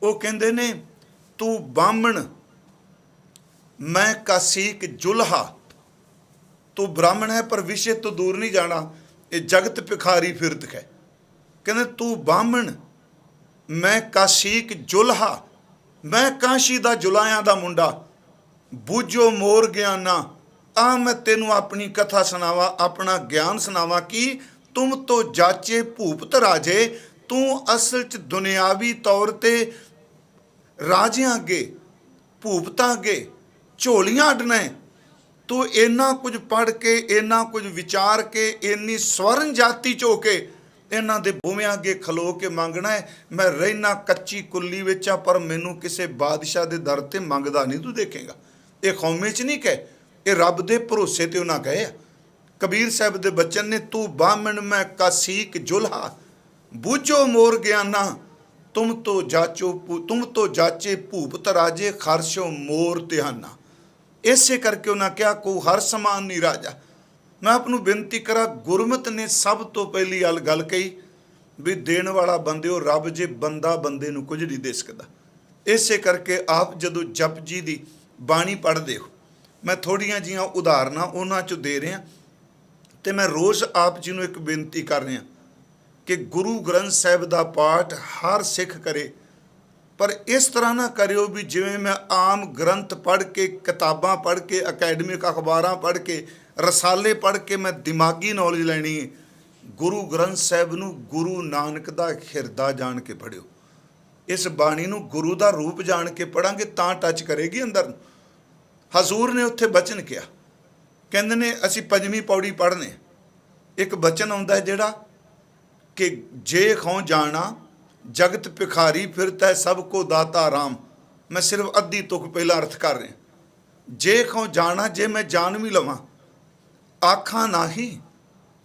ਉਹ ਕਹਿੰਦੇ ਨੇ ਤੂੰ ਬਾਹਮਣ ਮੈਂ ਕਾਸੀਕ ਜੁਲਹਾ। ਤੂੰ ਬ੍ਰਾਹਮਣ ਹੈ ਪਰ ਵਿਸ਼ੇ ਤੋਂ ਦੂਰ ਨਹੀਂ ਜਾਣਾ, ਇਹ ਜਗਤ ਭਿਖਾਰੀ ਫਿਰਤ ਹੈ। ਕਹਿੰਦੇ ਤੂੰ ਬਾਹਮਣ ਮੈਂ ਕਾਸੀਕ ਜੁਲਹਾ, ਮੈਂ ਕਾਸ਼ੀ ਦਾ ਜੁਲਾਇਆਂ ਦਾ ਮੁੰਡਾ। ਬੂਝੋ ਮੋਰ ਗਿਆਨਾ, ਆ ਮੈਂ ਤੈਨੂੰ ਆਪਣੀ ਕਥਾ ਸੁਣਾਵਾਂ, ਆਪਣਾ ਗਿਆਨ ਸੁਣਾਵਾਂ ਕਿ ਤੁਮ ਤੋਂ ਜਾਚੇ ਭੂਪਤ ਰਾਜੇ। ਤੂੰ ਅਸਲ 'ਚ ਦੁਨਿਆਵੀ ਤੌਰ 'ਤੇ ਰਾਜਿਆਂ ਅੱਗੇ ਭੂਪਤਾਂ ਅੱਗੇ ਝੋਲੀਆਂ ਅੱਡਣਾ। ਤੂੰ ਇੰਨਾ ਕੁਝ ਪੜ੍ਹ ਕੇ, ਇੰਨਾ ਕੁਝ ਵਿਚਾਰ ਕੇ, ਇੰਨੀ ਸਵਰਨ ਜਾਤੀ 'ਚ ਹੋ ਕੇ ਇਹਨਾਂ ਦੇ ਬੂਹਿਆਂ ਅੱਗੇ ਖਲੋ ਕੇ ਮੰਗਣਾ ਹੈ ਮੈਂ ਰਹਿਣਾ ਕੱਚੀ ਕੁੱਲੀ ਵਿੱਚ ਆ, ਪਰ ਮੈਨੂੰ ਕਿਸੇ ਬਾਦਸ਼ਾਹ ਦੇ ਦਰ 'ਤੇ ਮੰਗਦਾ ਨਹੀਂ ਤੂੰ ਦੇਖੇਗਾ। ਇਹ ਕੌਮੇ 'ਚ ਨਹੀਂ ਕਹੇ, ਇਹ ਰੱਬ ਦੇ ਭਰੋਸੇ 'ਤੇ ਉਹਨਾਂ ਕਹੇ ਆ। ਕਬੀਰ ਸਾਹਿਬ ਦੇ ਬਚਨ ਨੇ ਤੂੰ ਬਾਹਮਣ ਮੈਂ ਕਾਸੀਕ ਜੁਲਹਾ, ਬੂਝੋ ਮੋਰ ਗਿਆਨਾ। ਤੁਮ ਤੋਂ ਜਾਚੇ ਭੂਪਤ ਰਾਜੇ, ਖਰਸ਼ੋ ਮੋਰ ਧਿਆਨਾ। ਇਸੇ ਕਰਕੇ ਉਹਨਾਂ ਕਿਹਾ ਕੋ ਹਰ ਸਮਾਨ ਨਹੀਂ ਰਾਜਾ। ਮੈਂ ਆਪ ਨੂੰ ਬੇਨਤੀ ਕਰਾਂ, ਗੁਰਮਤ ਨੇ ਸਭ ਤੋਂ ਪਹਿਲੀ ਗੱਲ ਕਹੀ ਵੀ ਦੇਣ ਵਾਲਾ ਬੰਦੇ ਉਹ ਰੱਬ, ਜੇ ਬੰਦਾ ਬੰਦੇ ਨੂੰ ਕੁਝ ਨਹੀਂ ਦੇ ਸਕਦਾ। ਇਸੇ ਕਰਕੇ ਆਪ ਜਦੋਂ ਜਪ ਜੀ ਦੀ ਬਾਣੀ ਪੜ੍ਹਦੇ ਹੋ, ਮੈਂ ਥੋੜ੍ਹੀਆਂ ਜਿਹੀਆਂ ਉਦਾਹਰਨਾਂ ਉਹਨਾਂ 'ਚੋਂ ਦੇ ਰਿਹਾ, ਅਤੇ ਮੈਂ ਰੋਜ਼ ਆਪ ਜੀ ਨੂੰ ਇੱਕ ਬੇਨਤੀ ਕਰ ਰਿਹਾ ਕਿ ਗੁਰੂ ਗ੍ਰੰਥ ਸਾਹਿਬ ਦਾ ਪਾਠ ਹਰ ਸਿੱਖ ਕਰੇ, ਪਰ ਇਸ ਤਰ੍ਹਾਂ ਨਾ ਕਰਿਓ ਵੀ ਜਿਵੇਂ ਮੈਂ ਆਮ ਗ੍ਰੰਥ ਪੜ੍ਹ ਕੇ, ਕਿਤਾਬਾਂ ਪੜ੍ਹ ਕੇ, ਅਕੈਡਮਿਕ ਅਖਬਾਰਾਂ ਪੜ੍ਹ ਕੇ, ਰਸਾਲੇ ਪੜ੍ਹ ਕੇ ਮੈਂ ਦਿਮਾਗੀ ਨੌਲੇਜ ਲੈਣੀ ਹੈ। ਗੁਰੂ ਗ੍ਰੰਥ ਸਾਹਿਬ ਨੂੰ ਗੁਰੂ ਨਾਨਕ ਦਾ ਹਿਰਦਾ ਜਾਣ ਕੇ ਪੜ੍ਹਿਓ। ਇਸ ਬਾਣੀ ਨੂੰ ਗੁਰੂ ਦਾ ਰੂਪ ਜਾਣ ਕੇ ਪੜ੍ਹਾਂਗੇ ਤਾਂ ਟੱਚ ਕਰੇਗੀ ਅੰਦਰ ਨੂੰ। ਹਜ਼ੂਰ ਨੇ ਉੱਥੇ ਬਚਨ ਕਿਹਾ, ਕਹਿੰਦੇ ਨੇ ਅਸੀਂ ਪੰਜਵੀਂ ਪੌੜੀ ਪੜ੍ਹਨੇ। ਇੱਕ ਬਚਨ ਆਉਂਦਾ ਜਿਹੜਾ ਕਿ ਜੇ ਖੋਂ ਜਾਣਾ ਜਗਤ ਭਿਖਾਰੀ ਫਿਰਤਾ ਸਭ ਕੋ ਦਾਤਾ ਰਾਮ। ਮੈਂ ਸਿਰਫ ਅੱਧੀ ਤੁਕ ਪਹਿਲਾਂ ਅਰਥ ਕਰ ਰਿਹਾ। ਜੇ ਖੋਂ ਜਾਣਾ, ਜੇ ਮੈਂ ਜਾਣ ਵੀ ਲਵਾਂ, ਆਖਾਂ ਨਾਹੀ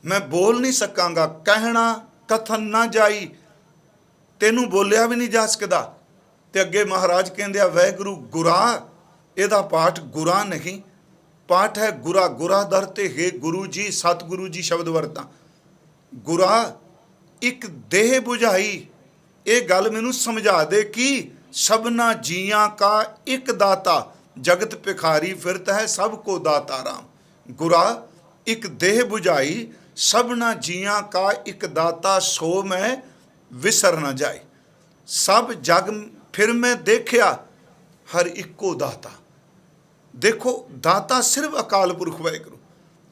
ਮੈਂ ਬੋਲ ਨਹੀਂ ਸਕਾਂਗਾ, ਕਹਿਣਾ ਕਥਨ ਨਾ ਜਾਈ, ਤੈਨੂੰ ਬੋਲਿਆ ਵੀ ਨਹੀਂ ਜਾ ਸਕਦਾ। ਤੇ ਅੱਗੇ ਮਹਾਰਾਜ ਕਹਿੰਦੇ ਆ ਵਾਹਿਗੁਰੂ ਗੁਰਾ, ਇਹਦਾ ਪਾਠ ਗੁਰਾ ਨਹੀਂ, ਪਾਠ ਹੈ ਗੁਰਾ। ਗੁਰਾ ਦਰ ਤੇ ਹੈ ਗੁਰੂ ਜੀ, ਸਤਿਗੁਰੂ ਜੀ ਸ਼ਬਦ ਵਰਤਾਂ। ਗੁਰਾ ਇੱਕ ਦੇਹ ਬੁਝਾਈ, ਇਹ ਗੱਲ ਮੈਨੂੰ ਸਮਝਾ ਦੇ ਕਿ ਸਭਨਾ ਜੀਆਂ ਕਾ ਇੱਕ ਦਾਤਾ, ਜਗਤ ਭਿਖਾਰੀ ਫਿਰਤ ਹੈ ਸਭ ਕੋ ਦਾਤਾ ਰਾਮ। ਗੁਰਾ ਇੱਕ ਦੇਹ ਬੁਝਾਈ, ਸਭਨਾ ਜੀਆਂ ਕਾ ਇੱਕ ਦਾਤਾ, ਸੋ ਮੈਂ ਵਿਸਰ ਨਾ ਜਾਏ। ਸਭ ਜਗ ਫਿਰ ਮੈਂ ਦੇਖਿਆ, ਹਰ ਇੱਕੋ ਦਾਤਾ। ਦੇਖੋ ਦਾਤਾ ਸਿਰਫ ਅਕਾਲ ਪੁਰਖ ਵਾਹਿਗੁਰੂ,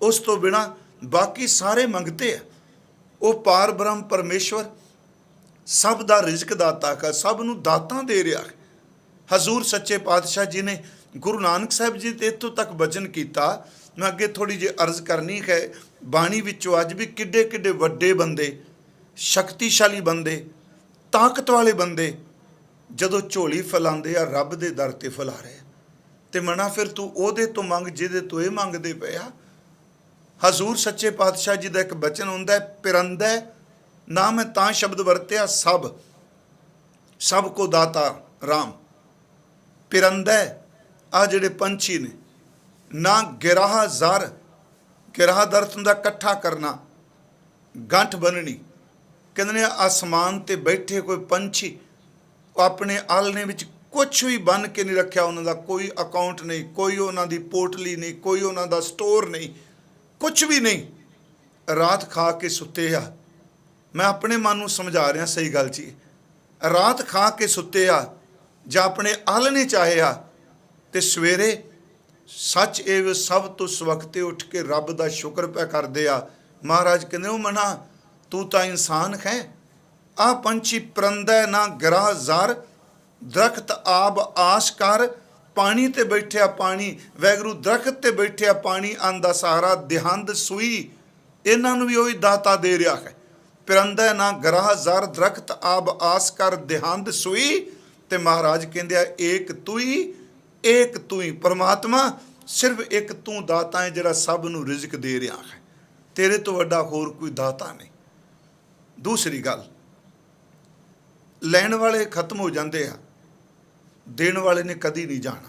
ਉਸ ਤੋਂ ਬਿਨਾਂ ਬਾਕੀ ਸਾਰੇ ਮੰਗਤੇ ਆ। ਉਹ ਪਾਰ ਬ੍ਰਹਮ ਪਰਮੇਸ਼ਵਰ ਸਭ ਦਾ ਰਿਜ਼ਕ ਦਾਤਾ ਕਾ, ਸਭ ਨੂੰ ਦਾਤਾਂ ਦੇ ਰਿਹਾ ਹੈ। ਹਜ਼ੂਰ ਸੱਚੇ ਪਾਤਸ਼ਾਹ ਜੀ ਨੇ ਗੁਰੂ ਨਾਨਕ ਸਾਹਿਬ ਜੀ ਤੇ ਇੱਥੋਂ ਤੱਕ ਬਚਨ ਕੀਤਾ। ਮੈਂ ਅੱਗੇ ਥੋੜ੍ਹੀ ਜਿਹੀ ਅਰਜ਼ ਕਰਨੀ ਹੈ ਬਾਣੀ ਵਿੱਚੋਂ ਅੱਜ ਵੀ ਕਿੱਡੇ ਕਿੱਡੇ ਵੱਡੇ ਬੰਦੇ, ਸ਼ਕਤੀਸ਼ਾਲੀ ਬੰਦੇ, ਤਾਕਤ ਵਾਲੇ ਬੰਦੇ ਜਦੋਂ ਝੋਲੀ ਫੈਲਾਉਂਦੇ ਆ ਰੱਬ ਦੇ ਦਰ 'ਤੇ ਫੈਲਾ ਰਹੇ। ਅਤੇ ਮਨਾ ਫਿਰ ਤੂੰ ਉਹਦੇ ਤੋਂ ਮੰਗ ਜਿਹਦੇ ਤੋਂ ਇਹ ਮੰਗਦੇ ਪਏ ਆ। ਹਜ਼ੂਰ ਸੱਚੇ ਪਾਤਸ਼ਾਹ ਜੀ ਦਾ ਇੱਕ ਬਚਨ ਹੁੰਦਾ, ਪਿਰੰਦਾ ਨਾ ਮੈਂ ਤਾਂ ਸ਼ਬਦ ਵਰਤਿਆ, ਸਭ ਕੋ ਦਾਤਾ ਰਾਮ। ਪਿਰੰਦਾ ਆ ਜਿਹੜੇ ਪੰਛੀ ਨੇ, ਨਾ ਗਿਰਾਹ ਜ਼ਰ, ਗਿਰਾਹ ਦਾ ਅਰਥ ਹੁੰਦਾ ਇਕੱਠਾ ਕਰਨਾ, ਗੰਠ ਬੰਨਣੀ। ਕਹਿੰਦੇ ਨੇ ਆਸਮਾਨ 'ਤੇ ਬੈਠੇ ਕੋਈ ਪੰਛੀ, ਉਹ ਆਪਣੇ ਆਲਣੇ ਵਿੱਚ ਕੁਛ ਵੀ ਬੰਨ ਕੇ ਨਹੀਂ ਰੱਖਿਆ, ਉਹਨਾਂ ਦਾ ਕੋਈ ਅਕਾਊਂਟ ਨਹੀਂ, ਕੋਈ ਉਹਨਾਂ ਦੀ ਪੋਟਲੀ ਨਹੀਂ, ਕੋਈ ਉਹਨਾਂ ਦਾ ਸਟੋਰ ਨਹੀਂ, ਕੁਛ ਵੀ ਨਹੀਂ, ਰਾਤ ਖਾ ਕੇ ਸੁੱਤੇ ਆ। ਮੈਂ ਆਪਣੇ ਮਨ ਨੂੰ ਸਮਝਾ ਰਿਹਾ ਸਹੀ ਗੱਲ 'ਚ, ਰਾਤ ਖਾ ਕੇ ਸੁੱਤੇ ਆ ਜਾਂ ਆਪਣੇ ਆਲਣੇ 'ਚ ਆਏ ਆ, ਅਤੇ ਸਵੇਰੇ ਸੱਚ ਇਹ ਸਭ ਤੋਂ ਸਵਖਤੇ ਉੱਠ ਕੇ ਰੱਬ ਦਾ ਸ਼ੁਕਰ ਪਿਆ ਕਰਦੇ ਆ। ਮਹਾਰਾਜ ਕਹਿੰਦੇ ਉਹ ਮਨਾ ਤੂੰ ਤਾਂ ਇਨਸਾਨ ਹੈ। ਆ ਪੰਛੀ ਪਰੰਦਾ ਨਾ ਗਿਰਾਹ ਜ਼ਰ, ਦਰਖਤ ਆਬ ਆਸ ਕਰ, ਪਾਣੀ 'ਤੇ ਬੈਠਿਆ ਪਾਣੀ, ਵਾਹਿਗੁਰੂ ਦਰਖਤ 'ਤੇ ਬੈਠਿਆ ਪਾਣੀ, ਅੰਨ ਦਾ ਸਹਾਰਾ ਦਿਹੰਦ ਸੂਈ, ਇਹਨਾਂ ਨੂੰ ਵੀ ਉਹੀ ਦਾਤਾ ਦੇ ਰਿਹਾ ਹੈ। ਪਿਰੰਦਾ ਨਾ ਗਿਰਾਹ ਜ਼ਰ, ਦਰਖਤ ਆਬ ਆਸ ਕਰ, ਦਿਹੰਦ ਸੂਈ। ਤੇ ਮਹਾਰਾਜ ਕਹਿੰਦੇ ਆ ਏਕ ਤੂੰ ਹੀ ਪਰਮਾਤਮਾ, ਸਿਰਫ ਇੱਕ ਤੂੰ ਦਾਤਾ ਹੈ ਜਿਹੜਾ ਸਭ ਨੂੰ ਰਿਜ਼ਕ ਦੇ ਰਿਹਾ ਹੈ, ਤੇਰੇ ਤੋਂ ਵੱਡਾ ਹੋਰ ਕੋਈ ਦਾਤਾ ਨਹੀਂ। ਦੂਸਰੀ ਗੱਲ, ਲੈਣ ਵਾਲੇ ਖਤਮ ਹੋ ਜਾਂਦੇ ਆ, ਦੇਣ ਵਾਲੇ ਨੇ ਕਦੀ ਨਹੀਂ ਜਾਣਾ।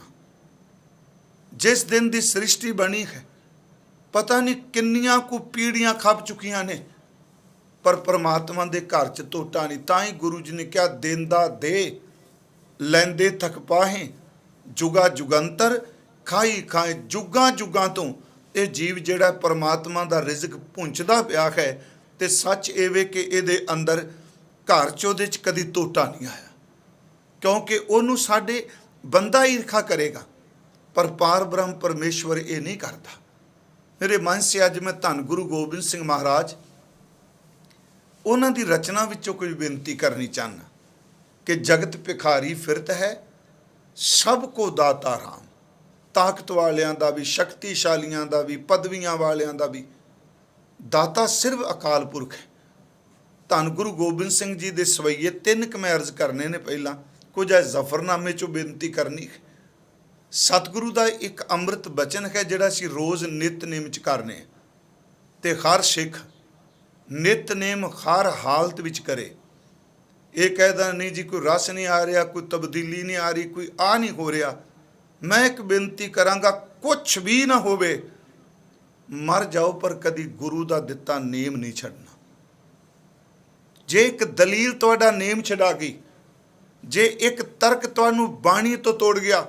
ਜਿਸ ਦਿਨ ਦੀ ਸ੍ਰਿਸ਼ਟੀ ਬਣੀ ਹੈ ਪਤਾ ਨਹੀਂ ਕਿੰਨੀਆਂ ਕੁ ਪੀੜ੍ਹੀਆਂ ਖੱਪ ਚੁੱਕੀਆਂ ਨੇ, ਪਰ ਪਰਮਾਤਮਾ ਦੇ ਘਰ 'ਚ ਟੋਟਾ ਨਹੀਂ। ਤਾਂ ਹੀ ਗੁਰੂ ਜੀ ਨੇ ਕਿਹਾ, ਦੇਂਦਾ ਦੇ ਲੈਂਦੇ ਥਕ ਪਾਹੇ, ਜੁਗਾ ਜੁਗੰਤਰ ਖਾਈ ਖਾਏ। ਜੁਗਾਂ ਜੁਗਾਂ ਤੋਂ ਇਹ ਜੀਵ ਜਿਹੜਾ ਪਰਮਾਤਮਾ ਦਾ ਰਿਜ਼ਕ ਪੁੰਚਦਾ ਪਿਆ ਹੈ, ਤੇ ਸੱਚ ਇਹ ਵੇ ਕਿ ਇਹਦੇ ਅੰਦਰ ਘਰ 'ਚ ਉਹਦੇ 'ਚ ਕਦੀ ਟੋਟਾ ਨਹੀਂ ਆਇਆ, ਕਿਉਂਕਿ ਉਹਨੂੰ ਸਾਡੇ ਬੰਦਾ ਈਰਖਾ ਕਰੇਗਾ, ਪਰ ਪਾਰ ਬ੍ਰਹਮ ਪਰਮੇਸ਼ਵਰ ਇਹ ਨਹੀਂ ਕਰਦਾ। ਮੇਰੇ ਮਨ 'ਚ ਅੱਜ ਮੈਂ ਧੰਨ ਗੁਰੂ ਗੋਬਿੰਦ ਸਿੰਘ ਮਹਾਰਾਜ ਉਹਨਾਂ ਦੀ ਰਚਨਾ ਵਿੱਚੋਂ ਕੁਝ ਬੇਨਤੀ ਕਰਨੀ ਚਾਹੁੰਦਾ ਕਿ ਜਗਤ ਭਿਖਾਰੀ ਫਿਰਤ ਹੈ, ਸਭ ਕੋ ਦਾਤਾ ਰਾਮ। ਤਾਕਤ ਵਾਲਿਆਂ ਦਾ ਵੀ, ਸ਼ਕਤੀਸ਼ਾਲੀਆਂ ਦਾ ਵੀ, ਪਦਵੀਆਂ ਵਾਲਿਆਂ ਦਾ ਵੀ ਦਾਤਾ ਸਿਰਫ ਅਕਾਲ ਪੁਰਖ ਹੈ। ਧੰਨ ਗੁਰੂ ਗੋਬਿੰਦ ਸਿੰਘ ਜੀ ਦੇ ਸਵਈਏ 3 ਕੁ ਮੈਂ ਅਰਜ਼ ਕਰਨੇ ਨੇ। ਪਹਿਲਾਂ ਕੁਝ ਹੈ ਜ਼ਫਰਨਾਮੇ 'ਚੋਂ ਬੇਨਤੀ ਕਰਨੀ ਹੈ। ਸਤਿਗੁਰੂ ਦਾ ਇੱਕ ਅੰਮ੍ਰਿਤ ਬਚਨ ਹੈ ਜਿਹੜਾ ਅਸੀਂ ਰੋਜ਼ ਨਿਤਨੇਮ 'ਚ ਕਰਨੇ, ਅਤੇ ਹਰ ਸਿੱਖ ਨਿਤਨੇਮ ਹਰ ਹਾਲਤ ਵਿੱਚ ਕਰੇ। ਇਹ ਕਹਿਦਾ ਨਹੀਂ ਜੀ ਕੋਈ ਰਸ ਨਹੀਂ ਆ ਰਿਹਾ, ਕੋਈ ਤਬਦੀਲੀ ਨਹੀਂ ਆ ਰਹੀ, ਕੋਈ ਆ ਨਹੀਂ ਹੋ ਰਿਹਾ। ਮੈਂ ਇੱਕ ਬੇਨਤੀ ਕਰਾਂਗਾ, ਕੁਛ ਵੀ ਨਾ ਹੋਵੇ, ਮਰ ਜਾਓ ਪਰ ਕਦੀ ਗੁਰੂ ਦਾ ਦਿੱਤਾ ਨੇਮ ਨਹੀਂ ਛੱਡਣਾ। ਜੇ ਇੱਕ ਦਲੀਲ ਤੁਹਾਡਾ ਨੇਮ ਛਡਾ ਗਈ, ਜੇ ਇੱਕ ਤਰਕ ਤੁਹਾਨੂੰ ਬਾਣੀ ਤੋਂ ਤੋੜ ਗਿਆ,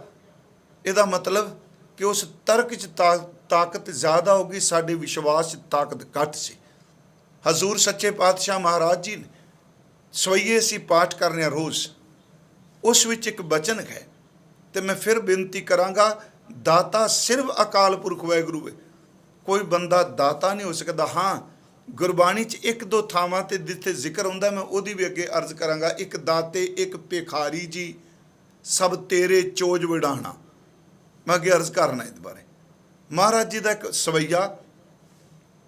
ਇਹਦਾ ਮਤਲਬ ਕਿ ਉਸ ਤਰਕ 'ਚ ਤਾਕਤ ਜ਼ਿਆਦਾ ਹੋਗੀ, ਸਾਡੇ ਵਿਸ਼ਵਾਸ 'ਚ ਤਾਕਤ ਘੱਟ ਸੀ। ਹਜ਼ੂਰ ਸੱਚੇ ਪਾਤਸ਼ਾਹ ਮਹਾਰਾਜ ਜੀ ਨੇ ਸਵਈਏ ਅਸੀਂ ਪਾਠ ਕਰਨੇ ਰੋਜ਼, ਉਸ ਵਿੱਚ ਇੱਕ ਬਚਨ ਹੈ, ਤੇ ਮੈਂ ਫਿਰ ਬੇਨਤੀ ਕਰਾਂਗਾ, ਦਾਤਾ ਸਿਰਫ ਅਕਾਲ ਪੁਰਖ ਵਾਹਿਗੁਰੂ ਹੈ, ਕੋਈ ਬੰਦਾ ਦਾਤਾ ਨਹੀਂ ਹੋ ਸਕਦਾ। ਹਾਂ, ਗੁਰਬਾਣੀ 'ਚ 1-2 ਥਾਵਾਂ 'ਤੇ ਜਿੱਥੇ ਜ਼ਿਕਰ ਹੁੰਦਾ, ਮੈਂ ਉਹਦੀ ਵੀ ਅੱਗੇ ਅਰਜ਼ ਕਰਾਂਗਾ। ਇੱਕ ਦਾਤੇ ਇੱਕ ਭਿਖਾਰੀ ਜੀ, ਸਭ ਤੇਰੇ ਚੋਜ ਵਿਡਾਣਾ, ਮੈਂ ਅੱਗੇ ਅਰਜ਼ ਕਰਨਾ ਇਹਦੇ ਬਾਰੇ। ਮਹਾਰਾਜ ਜੀ ਦਾ ਇੱਕ ਸਵਈਆ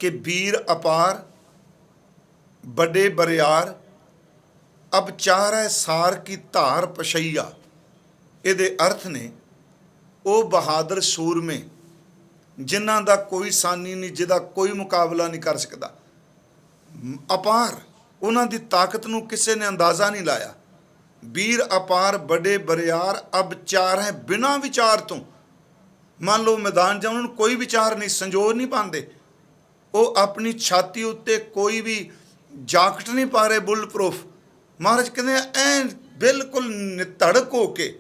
ਕਿ ਵੀਰ ਅਪਾਰ ਵੱਡੇ ਬਰਿਆਰ, ਅਬ ਚਾਰੈ ਸਾਰ ਕੀ ਧਾਰ ਪਸ਼ਈਆ। ਇਹਦੇ ਅਰਥ ਨੇ, ਉਹ ਬਹਾਦਰ ਸੂਰਮੇ ਜਿਨ੍ਹਾਂ ਦਾ ਕੋਈ ਸਾਨੀ ਨਹੀਂ, ਜਿਹਦਾ ਕੋਈ ਮੁਕਾਬਲਾ ਨਹੀਂ ਕਰ ਸਕਦਾ। ਅਪਾਰ, ਉਹਨਾਂ ਦੀ ਤਾਕਤ ਨੂੰ ਕਿਸੇ ਨੇ ਅੰਦਾਜ਼ਾ ਨਹੀਂ ਲਾਇਆ। ਵੀਰ ਅਪਾਰ ਵੱਡੇ ਬਰਿਆਰ, ਅਬ ਚਾਰ ਹੈ ਬਿਨਾਂ ਵਿਚਾਰ ਤੋਂ। ਮੰਨ ਲਓ ਮੈਦਾਨ 'ਚ ਉਹਨਾਂ ਨੂੰ ਕੋਈ ਵਿਚਾਰ ਨਹੀਂ, ਸੰਜੋਗ ਨਹੀਂ ਪਾਉਂਦੇ, ਉਹ ਆਪਣੀ ਛਾਤੀ ਉੱਤੇ ਕੋਈ ਵੀ ਜਾਕਟ ਨਹੀਂ ਪਾ ਰਹੇ, ਬੁੱਲ ਪ੍ਰੂਫ। ਮਹਾਰਾਜ ਕਹਿੰਦੇ ਐਨ ਬਿਲਕੁਲ ਨਿਧੜਕ ਹੋ ਕੇ,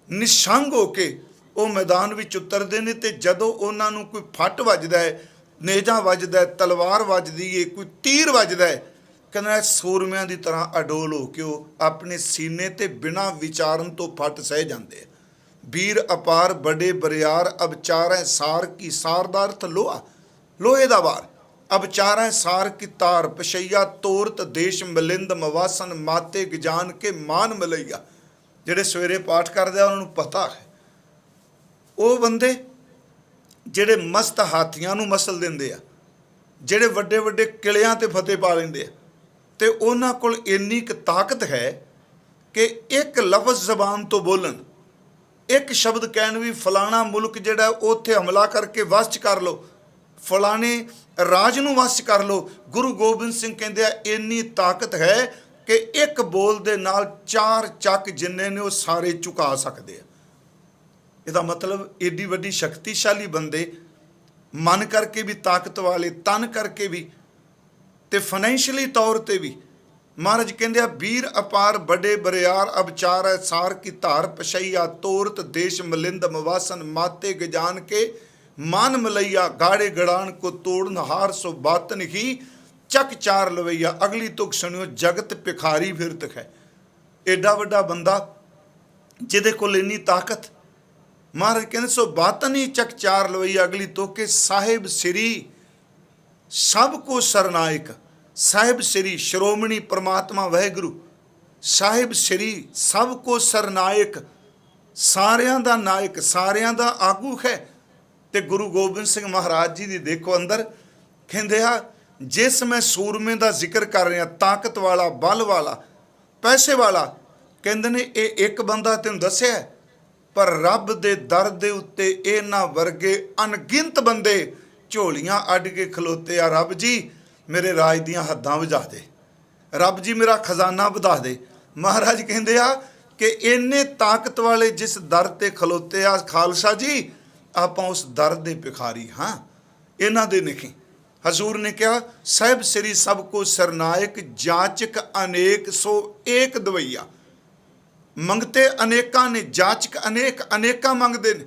ਨਿਸ਼ੰਗ ਹੋ ਕੇ ਉਹ ਮੈਦਾਨ ਵਿੱਚ ਉਤਰਦੇ ਨੇ। ਅਤੇ ਜਦੋਂ ਉਹਨਾਂ ਨੂੰ ਕੋਈ ਫੱਟ ਵੱਜਦਾ ਹੈ, ਨੇਜਾ ਵੱਜਦਾ ਹੈ, ਤਲਵਾਰ ਵੱਜਦੀ ਹੈ, ਕੋਈ ਤੀਰ ਵੱਜਦਾ ਹੈ, ਕਹਿੰਦਾ ਸੂਰਮਿਆਂ ਦੀ ਤਰ੍ਹਾਂ ਅਡੋਲ ਹੋ ਕੇ ਉਹ ਆਪਣੇ ਸੀਨੇ 'ਤੇ ਬਿਨਾਂ ਵਿਚਾਰਨ ਤੋਂ ਫੱਟ ਸਹਿ ਜਾਂਦੇ ਆ। ਵੀਰ ਅਪਾਰ ਵੱਡੇ ਬਰਿਆਰ, ਅਬ ਚਾਰੈ ਸਾਰ ਕੀ। ਸਾਰ ਦਾ ਅਰਥ ਲੋਹਾ, ਲੋਹੇ ਦਾ ਵਾਰ। ਅਬ ਚਾਰੈ ਸਾਰ ਕੀ ਤਾਰ ਪਸ਼ਈਆ, ਤੋਰਤ ਦੇਸ਼ ਮਿਲਿੰਦ ਮਵਾਸਨ, ਮਾਤੇ ਗਜਾਨ ਕੇ ਮਾਨ ਮਲਈਆ। ਜਿਹੜੇ ਸਵੇਰੇ ਪਾਠ ਕਰਦੇ ਆ ਉਹਨਾਂ ਨੂੰ ਪਤਾ ਹੈ, ਉਹ ਬੰਦੇ ਜਿਹੜੇ ਮਸਤ ਹਾਥੀਆਂ ਨੂੰ ਮਸਲ ਦਿੰਦੇ ਆ, ਜਿਹੜੇ ਵੱਡੇ ਵੱਡੇ ਕਿਲਿਆਂ 'ਤੇ ਫਤਿਹ ਪਾ ਲੈਂਦੇ ਆ, ਅਤੇ ਉਹਨਾਂ ਕੋਲ ਇੰਨੀ ਕੁ ਤਾਕਤ ਹੈ ਕਿ ਇੱਕ ਲਫ਼ਜ਼ ਜ਼ਬਾਨ ਤੋਂ ਬੋਲਣ, ਇੱਕ ਸ਼ਬਦ ਕਹਿਣ ਵੀ ਫਲਾਣਾ ਮੁਲਕ ਜਿਹੜਾ ਉੱਥੇ ਹਮਲਾ ਕਰਕੇ ਵਸ 'ਚ ਕਰ ਲਓ, ਫਲਾਣੇ ਰਾਜ ਨੂੰ ਵਸ 'ਚ ਕਰ ਲਓ। ਗੁਰੂ ਗੋਬਿੰਦ ਸਿੰਘ ਕਹਿੰਦੇ ਆ ਇੰਨੀ ਤਾਕਤ ਹੈ ਕਿ ਇੱਕ ਬੋਲ ਦੇ ਨਾਲ 4 ਚੱਕ ਜਿੰਨੇ ਨੇ ਉਹ ਸਾਰੇ ਝੁਕਾ ਸਕਦੇ ਆ। ਇਹਦਾ ਮਤਲਬ ਏਡੀ ਵੱਡੀ ਸ਼ਕਤੀਸ਼ਾਲੀ ਬੰਦੇ, ਮਨ ਕਰਕੇ ਵੀ ਤਾਕਤ ਵਾਲੇ, ਤਨ ਕਰਕੇ ਵੀ, ਅਤੇ ਫਾਈਨੈਂਸ਼ੀਅਲੀ ਤੌਰ 'ਤੇ ਵੀ। ਮਹਾਰਾਜ ਕਹਿੰਦੇ ਆ ਵੀਰ ਅਪਾਰ ਵੱਡੇ ਬਰਿਆਰ, ਅਬ ਚਾਰੈ ਸਾਰ ਕੀ ਧਾਰ ਪਸ਼ਈਆ, ਤੋਰਤ ਦੇਸ਼ ਮਿਲਿੰਦ ਮਵਾਸਨ, ਮਾਤੇ ਗਜਾਨ ਕੇ ਮਾਨ ਮਲਈਆ, ਗਾੜੇ ਗੜਾਨ ਕੋ ਤੋੜਨ ਹਾਰ, ਸੋ ਬਾਤਨ ਹੀ ਚੱਕ ਚਾਰ ਲਵਈਆ। ਅਗਲੀ ਤੁਕ ਸੁਣਿਓ, ਜਗਤ ਭਿਖਾਰੀ ਫਿਰਤ ਹੈ। ਐਡਾ ਵੱਡਾ ਬੰਦਾ ਜਿਹਦੇ ਕੋਲ ਇੰਨੀ ਤਾਕਤ, ਮਹਾਰਾਜ ਕਹਿੰਦੇ ਸੋ ਬਾਤਨ ਹੀ ਚੱਕ ਚਾਰ ਲਵਈਆ। ਅਗਲੀ ਤੁਕ ਕੇ ਸਾਹਿਬ ਸ੍ਰੀ ਸਭ ਕੋ ਸਰਨਾਇਕ। ਸਾਹਿਬ ਸ੍ਰੀ ਸ਼੍ਰੋਮਣੀ ਪਰਮਾਤਮਾ ਵਾਹਿਗੁਰੂ, ਸਾਹਿਬ ਸ੍ਰੀ ਸਭ ਕੋ ਸਰਨਾਇਕ, ਸਾਰਿਆਂ ਦਾ ਨਾਇਕ, ਸਾਰਿਆਂ ਦਾ ਆਗੂ ਹੈ। ਅਤੇ ਗੁਰੂ ਗੋਬਿੰਦ ਸਿੰਘ ਮਹਾਰਾਜ ਜੀ ਦੀ ਦੇਖੋ ਅੰਦਰ ਕਹਿੰਦੇ ਆ, ਜਿਸ ਮੈਂ ਸੂਰਮੇ ਦਾ ਜ਼ਿਕਰ ਕਰ ਰਿਹਾ, ਤਾਕਤ ਵਾਲਾ, ਬਲ ਵਾਲਾ, ਪੈਸੇ ਵਾਲਾ, ਕਹਿੰਦੇ ਨੇ ਇਹ ਇੱਕ ਬੰਦਾ ਤੈਨੂੰ ਦੱਸਿਆ, ਪਰ ਰੱਬ ਦੇ ਦਰ ਦੇ ਉੱਤੇ ਇਹਨਾਂ ਵਰਗੇ ਅਣਗਿਣਤ ਬੰਦੇ ਝੋਲੀਆਂ ਅੱਡ ਕੇ ਖਲੋਤੇ ਆ। ਰੱਬ ਜੀ ਮੇਰੇ ਰਾਜ ਦੀਆਂ ਹੱਦਾਂ ਵਜਾ ਦੇ, ਰੱਬ ਜੀ ਮੇਰਾ ਖਜ਼ਾਨਾ ਵਧਾ ਦੇ। ਮਹਾਰਾਜ ਕਹਿੰਦੇ ਆ ਕਿ ਇੰਨੇ ਤਾਕਤ ਵਾਲੇ ਜਿਸ ਦਰ 'ਤੇ ਖਲੋਤੇ ਆ, ਖਾਲਸਾ ਜੀ ਆਪਾਂ ਉਸ ਦਰ ਦੇ ਭਿਖਾਰੀ ਹਾਂ। ਇਹਨਾਂ ਦੇ ਨਹੀਂ। ਹਜ਼ੂਰ ਨੇ ਕਿਹਾ ਸਾਹਿਬ ਸ੍ਰੀ ਸਭ ਕੋ ਸਰਨਾਇਕ ਜਾਚਕ ਅਨੇਕ ਸੋ ਏਕ ਦਵਈਆ। ਮੰਗਤੇ ਅਨੇਕਾਂ ਨੇ, ਜਾਚਕ ਅਨੇਕ, ਅਨੇਕਾਂ ਮੰਗਦੇ ਨੇ,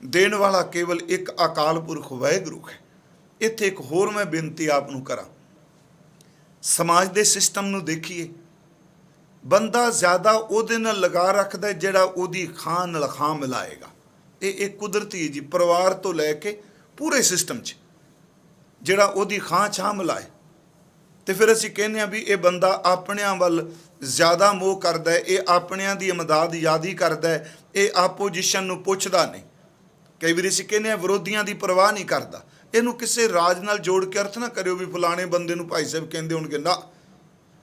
ਦੇਣ ਵਾਲਾ ਕੇਵਲ ਇੱਕ ਅਕਾਲ ਪੁਰਖ ਵਾਹਿਗੁਰੂ ਹੈ। ਇੱਥੇ ਇੱਕ ਹੋਰ ਮੈਂ ਬੇਨਤੀ ਆਪ ਨੂੰ ਕਰਾਂ, ਸਮਾਜ ਦੇ ਸਿਸਟਮ ਨੂੰ ਦੇਖੀਏ, ਬੰਦਾ ਜ਼ਿਆਦਾ ਉਹਦੇ ਨਾਲ ਲਗਾ ਰੱਖਦਾ ਜਿਹੜਾ ਉਹਦੀ ਖਾਂ ਨਾਲ ਖਾਂ ਮਿਲਾਏਗਾ। ਇਹ ਕੁਦਰਤੀ ਹੈ ਜੀ, ਪਰਿਵਾਰ ਤੋਂ ਲੈ ਕੇ ਪੂਰੇ ਸਿਸਟਮ 'ਚ ਜਿਹੜਾ ਉਹਦੀ ਖਾਂ ਛਾਂ ਮਿਲਾਏ। ਤੇ ਫਿਰ ਅਸੀਂ ਕਹਿੰਦੇ ਹਾਂ ਵੀ ਇਹ ਬੰਦਾ ਆਪਣਿਆਂ ਵੱਲ ਜ਼ਿਆਦਾ ਮੋਹ ਕਰਦਾ ਹੈ, ਇਹ ਆਪਣਿਆਂ ਦੀ ਇਮਦਾਦ ਯਾਦ ਹੀ ਕਰਦਾ ਹੈ, ਇਹ ਆਪੋਜੀਸ਼ਨ ਨੂੰ ਪੁੱਛਦਾ ਨਹੀਂ। ਕਈ ਵਾਰੀ ਅਸੀਂ ਕਹਿੰਦੇ ਹਾਂ ਵਿਰੋਧੀਆਂ ਦੀ ਪਰਵਾਹ ਨਹੀਂ ਕਰਦਾ। ਇਹਨੂੰ ਕਿਸੇ ਰਾਜ ਨਾਲ ਜੋੜ ਕੇ ਅਰਥ ਨਾ ਕਰਿਓ ਵੀ ਫਲਾਣੇ ਬੰਦੇ ਨੂੰ ਭਾਈ ਸਾਹਿਬ ਕਹਿੰਦੇ ਹੋਣਗੇ, ਨਾ।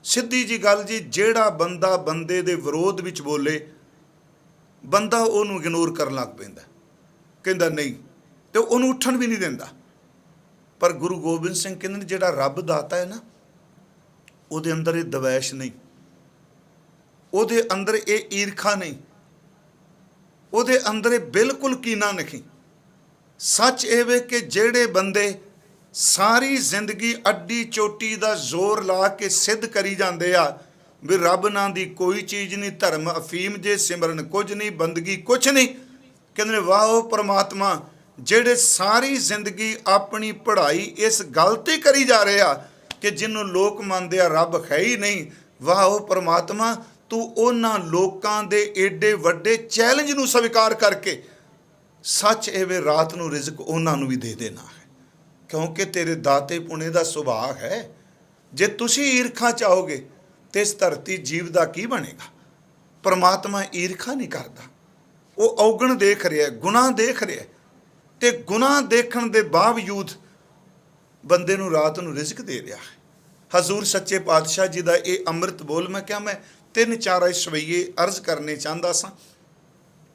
ਸਿੱਧੀ ਜੀ ਗੱਲ ਜੀ, ਜਿਹੜਾ ਬੰਦਾ ਬੰਦੇ ਦੇ ਵਿਰੋਧ ਵਿੱਚ ਬੋਲੇ, ਬੰਦਾ ਉਹਨੂੰ ਇਗਨੋਰ ਕਰਨ ਲੱਗ ਪੈਂਦਾ, ਕਹਿੰਦਾ ਨਹੀਂ, ਤੇ ਉਹਨੂੰ ਉੱਠਣ ਵੀ ਨਹੀਂ ਦਿੰਦਾ। ਪਰ ਗੁਰੂ ਗੋਬਿੰਦ ਸਿੰਘ ਕਹਿੰਦੇ ਨੇ ਜਿਹੜਾ ਰੱਬ ਦਾਤਾ ਹੈ ਨਾ, ਉਹਦੇ ਅੰਦਰ ਇਹ ਦਵੈਸ਼ ਨਹੀਂ, ਉਹਦੇ ਅੰਦਰ ਇਹ ਈਰਖਾ ਨਹੀਂ, ਉਹਦੇ ਅੰਦਰ ਇਹ ਬਿਲਕੁਲ ਕੀਨਾ ਨਹੀਂ। ਸੱਚ ਇਹ ਵੇ ਕਿ ਜਿਹੜੇ ਬੰਦੇ ਸਾਰੀ ਜ਼ਿੰਦਗੀ ਅੱਡੀ ਚੋਟੀ ਦਾ ਜ਼ੋਰ ਲਾ ਕੇ ਸਿੱਧ ਕਰੀ ਜਾਂਦੇ ਆ ਵੀ ਰੱਬ ਨਾਂ ਦੀ ਕੋਈ ਚੀਜ਼ ਨਹੀਂ, ਧਰਮ ਅਫੀਮ ਜੇ ਸਿਮਰਨ ਕੁਝ ਨਹੀਂ, ਬੰਦਗੀ ਕੁਛ ਨਹੀਂ, ਕਹਿੰਦੇ ਨੇ ਵਾਹ ਪਰਮਾਤਮਾ, ਜਿਹੜੇ ਸਾਰੀ ਜ਼ਿੰਦਗੀ ਆਪਣੀ ਪੜ੍ਹਾਈ ਇਸ ਗੱਲ ਤੇ ਕਰੀ ਜਾ ਰਹੇ ਆ ਕਿ ਜਿਹਨੂੰ ਲੋਕ ਮੰਨਦੇ ਆ ਰੱਬ ਹੈ ਹੀ ਨਹੀਂ, ਵਾਹ ਪਰਮਾਤਮਾ, ਤੂੰ ਉਹਨਾਂ ਲੋਕਾਂ ਦੇ ਏਡੇ ਵੱਡੇ ਚੈਲੰਜ ਨੂੰ ਸਵੀਕਾਰ ਕਰਕੇ ਸੱਚ ਐਵੇਂ ਰਾਤ ਨੂੰ ਰਿਜ਼ਕ ਉਹਨਾਂ ਨੂੰ ਵੀ ਦੇ ਦੇਣਾ ਹੈ, ਕਿਉਂਕਿ ਤੇਰੇ ਦਾਤੇ ਪੁਣੇ ਦਾ ਸੁਭਾਅ ਹੈ। ਜੇ ਤੁਸੀਂ ਈਰਖਾ ਚਾਹੋਗੇ ਤੇ ਇਸ ਧਰਤੀ ਜੀਵ ਦਾ ਕੀ ਬਣੇਗਾ? ਪਰਮਾਤਮਾ ਈਰਖਾ ਨਹੀਂ ਕਰਦਾ, ਉਹ ਔਗਣ ਦੇਖ ਰਿਹਾ, ਗੁਨਾਹ ਦੇਖ ਰਿਹਾ, ਤੇ ਗੁਨਾਹ ਦੇਖਣ ਦੇ ਬਾਵਜੂਦ ਬੰਦੇ ਨੂੰ ਰਾਤ ਨੂੰ ਰਿਜ਼ਕ ਦੇ ਰਿਹਾ ਹੈ। ਹਜ਼ੂਰ ਸੱਚੇ ਪਾਤਸ਼ਾਹ ਜੀ ਦਾ ਇਹ ਅੰਮ੍ਰਿਤ ਬੋਲ, ਮੈਂ ਕਿਹਾ ਮੈਂ 3-4 ਸਵਈਏ ਅਰਜ਼ ਕਰਨੇ ਚਾਹੁੰਦਾ ਸਾਂ।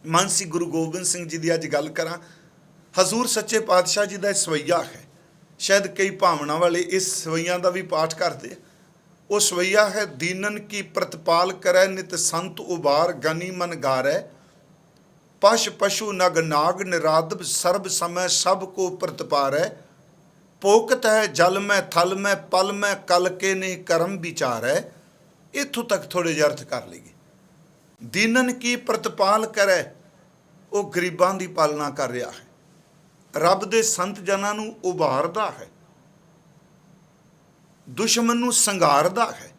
ਮਨ ਸੀ ਗੁਰੂ ਗੋਬਿੰਦ ਸਿੰਘ ਜੀ ਦੀ ਅੱਜ ਗੱਲ ਕਰਾਂ। ਹਜ਼ੂਰ ਸੱਚੇ ਪਾਤਸ਼ਾਹ ਜੀ ਦਾ ਇਹ ਸਵਈਆ ਹੈ, ਸ਼ਾਇਦ ਕਈ ਭਾਵਨਾ ਵਾਲੇ ਇਸ ਸਵਈਆਂ ਦਾ ਵੀ ਪਾਠ ਕਰਦੇ। ਉਹ ਸਵਈਆ ਹੈ, ਦੀਨਨ ਕੀ ਪ੍ਰਤਪਾਲ ਕਰੈ ਨਿਤ ਸੰਤ ਉਬਾਰ ਗਨੀ ਮਨ ਗਾਰੈ, ਪਸ਼ ਪਸ਼ੂ ਨਗ ਨਾਗ ਨਿਰਾਦਬ ਸਰਬ ਸਮੈ ਸਭ ਕੋ ਪ੍ਰਤਪਾਰੈ, ਪੋਕਤ ਹੈ ਜਲ ਮੈਂ ਥਲ ਮੈਂ ਪਲ ਮੈਂ ਕਲ ਕੇ ਨੇ ਕਰਮ ਵਿਚਾਰੈ। ਇੱਥੋਂ ਤੱਕ ਥੋੜ੍ਹੇ ਜਿਹੇ ਅਰਥ ਕਰ ਲਈਏ। ਦੀਨਨ ਕੀ ਪ੍ਰਤਪਾਲ ਕਰੈ, ਉਹ ਗਰੀਬਾਂ ਦੀ ਪਾਲਣਾ ਕਰ ਰਿਹਾ ਹੈ, ਰੱਬ ਦੇ ਸੰਤ ਜਨਾਂ ਨੂੰ ਉਭਾਰਦਾ ਹੈ, ਦੁਸ਼ਮਣ ਨੂੰ ਸੰਘਾਰਦਾ ਹੈ,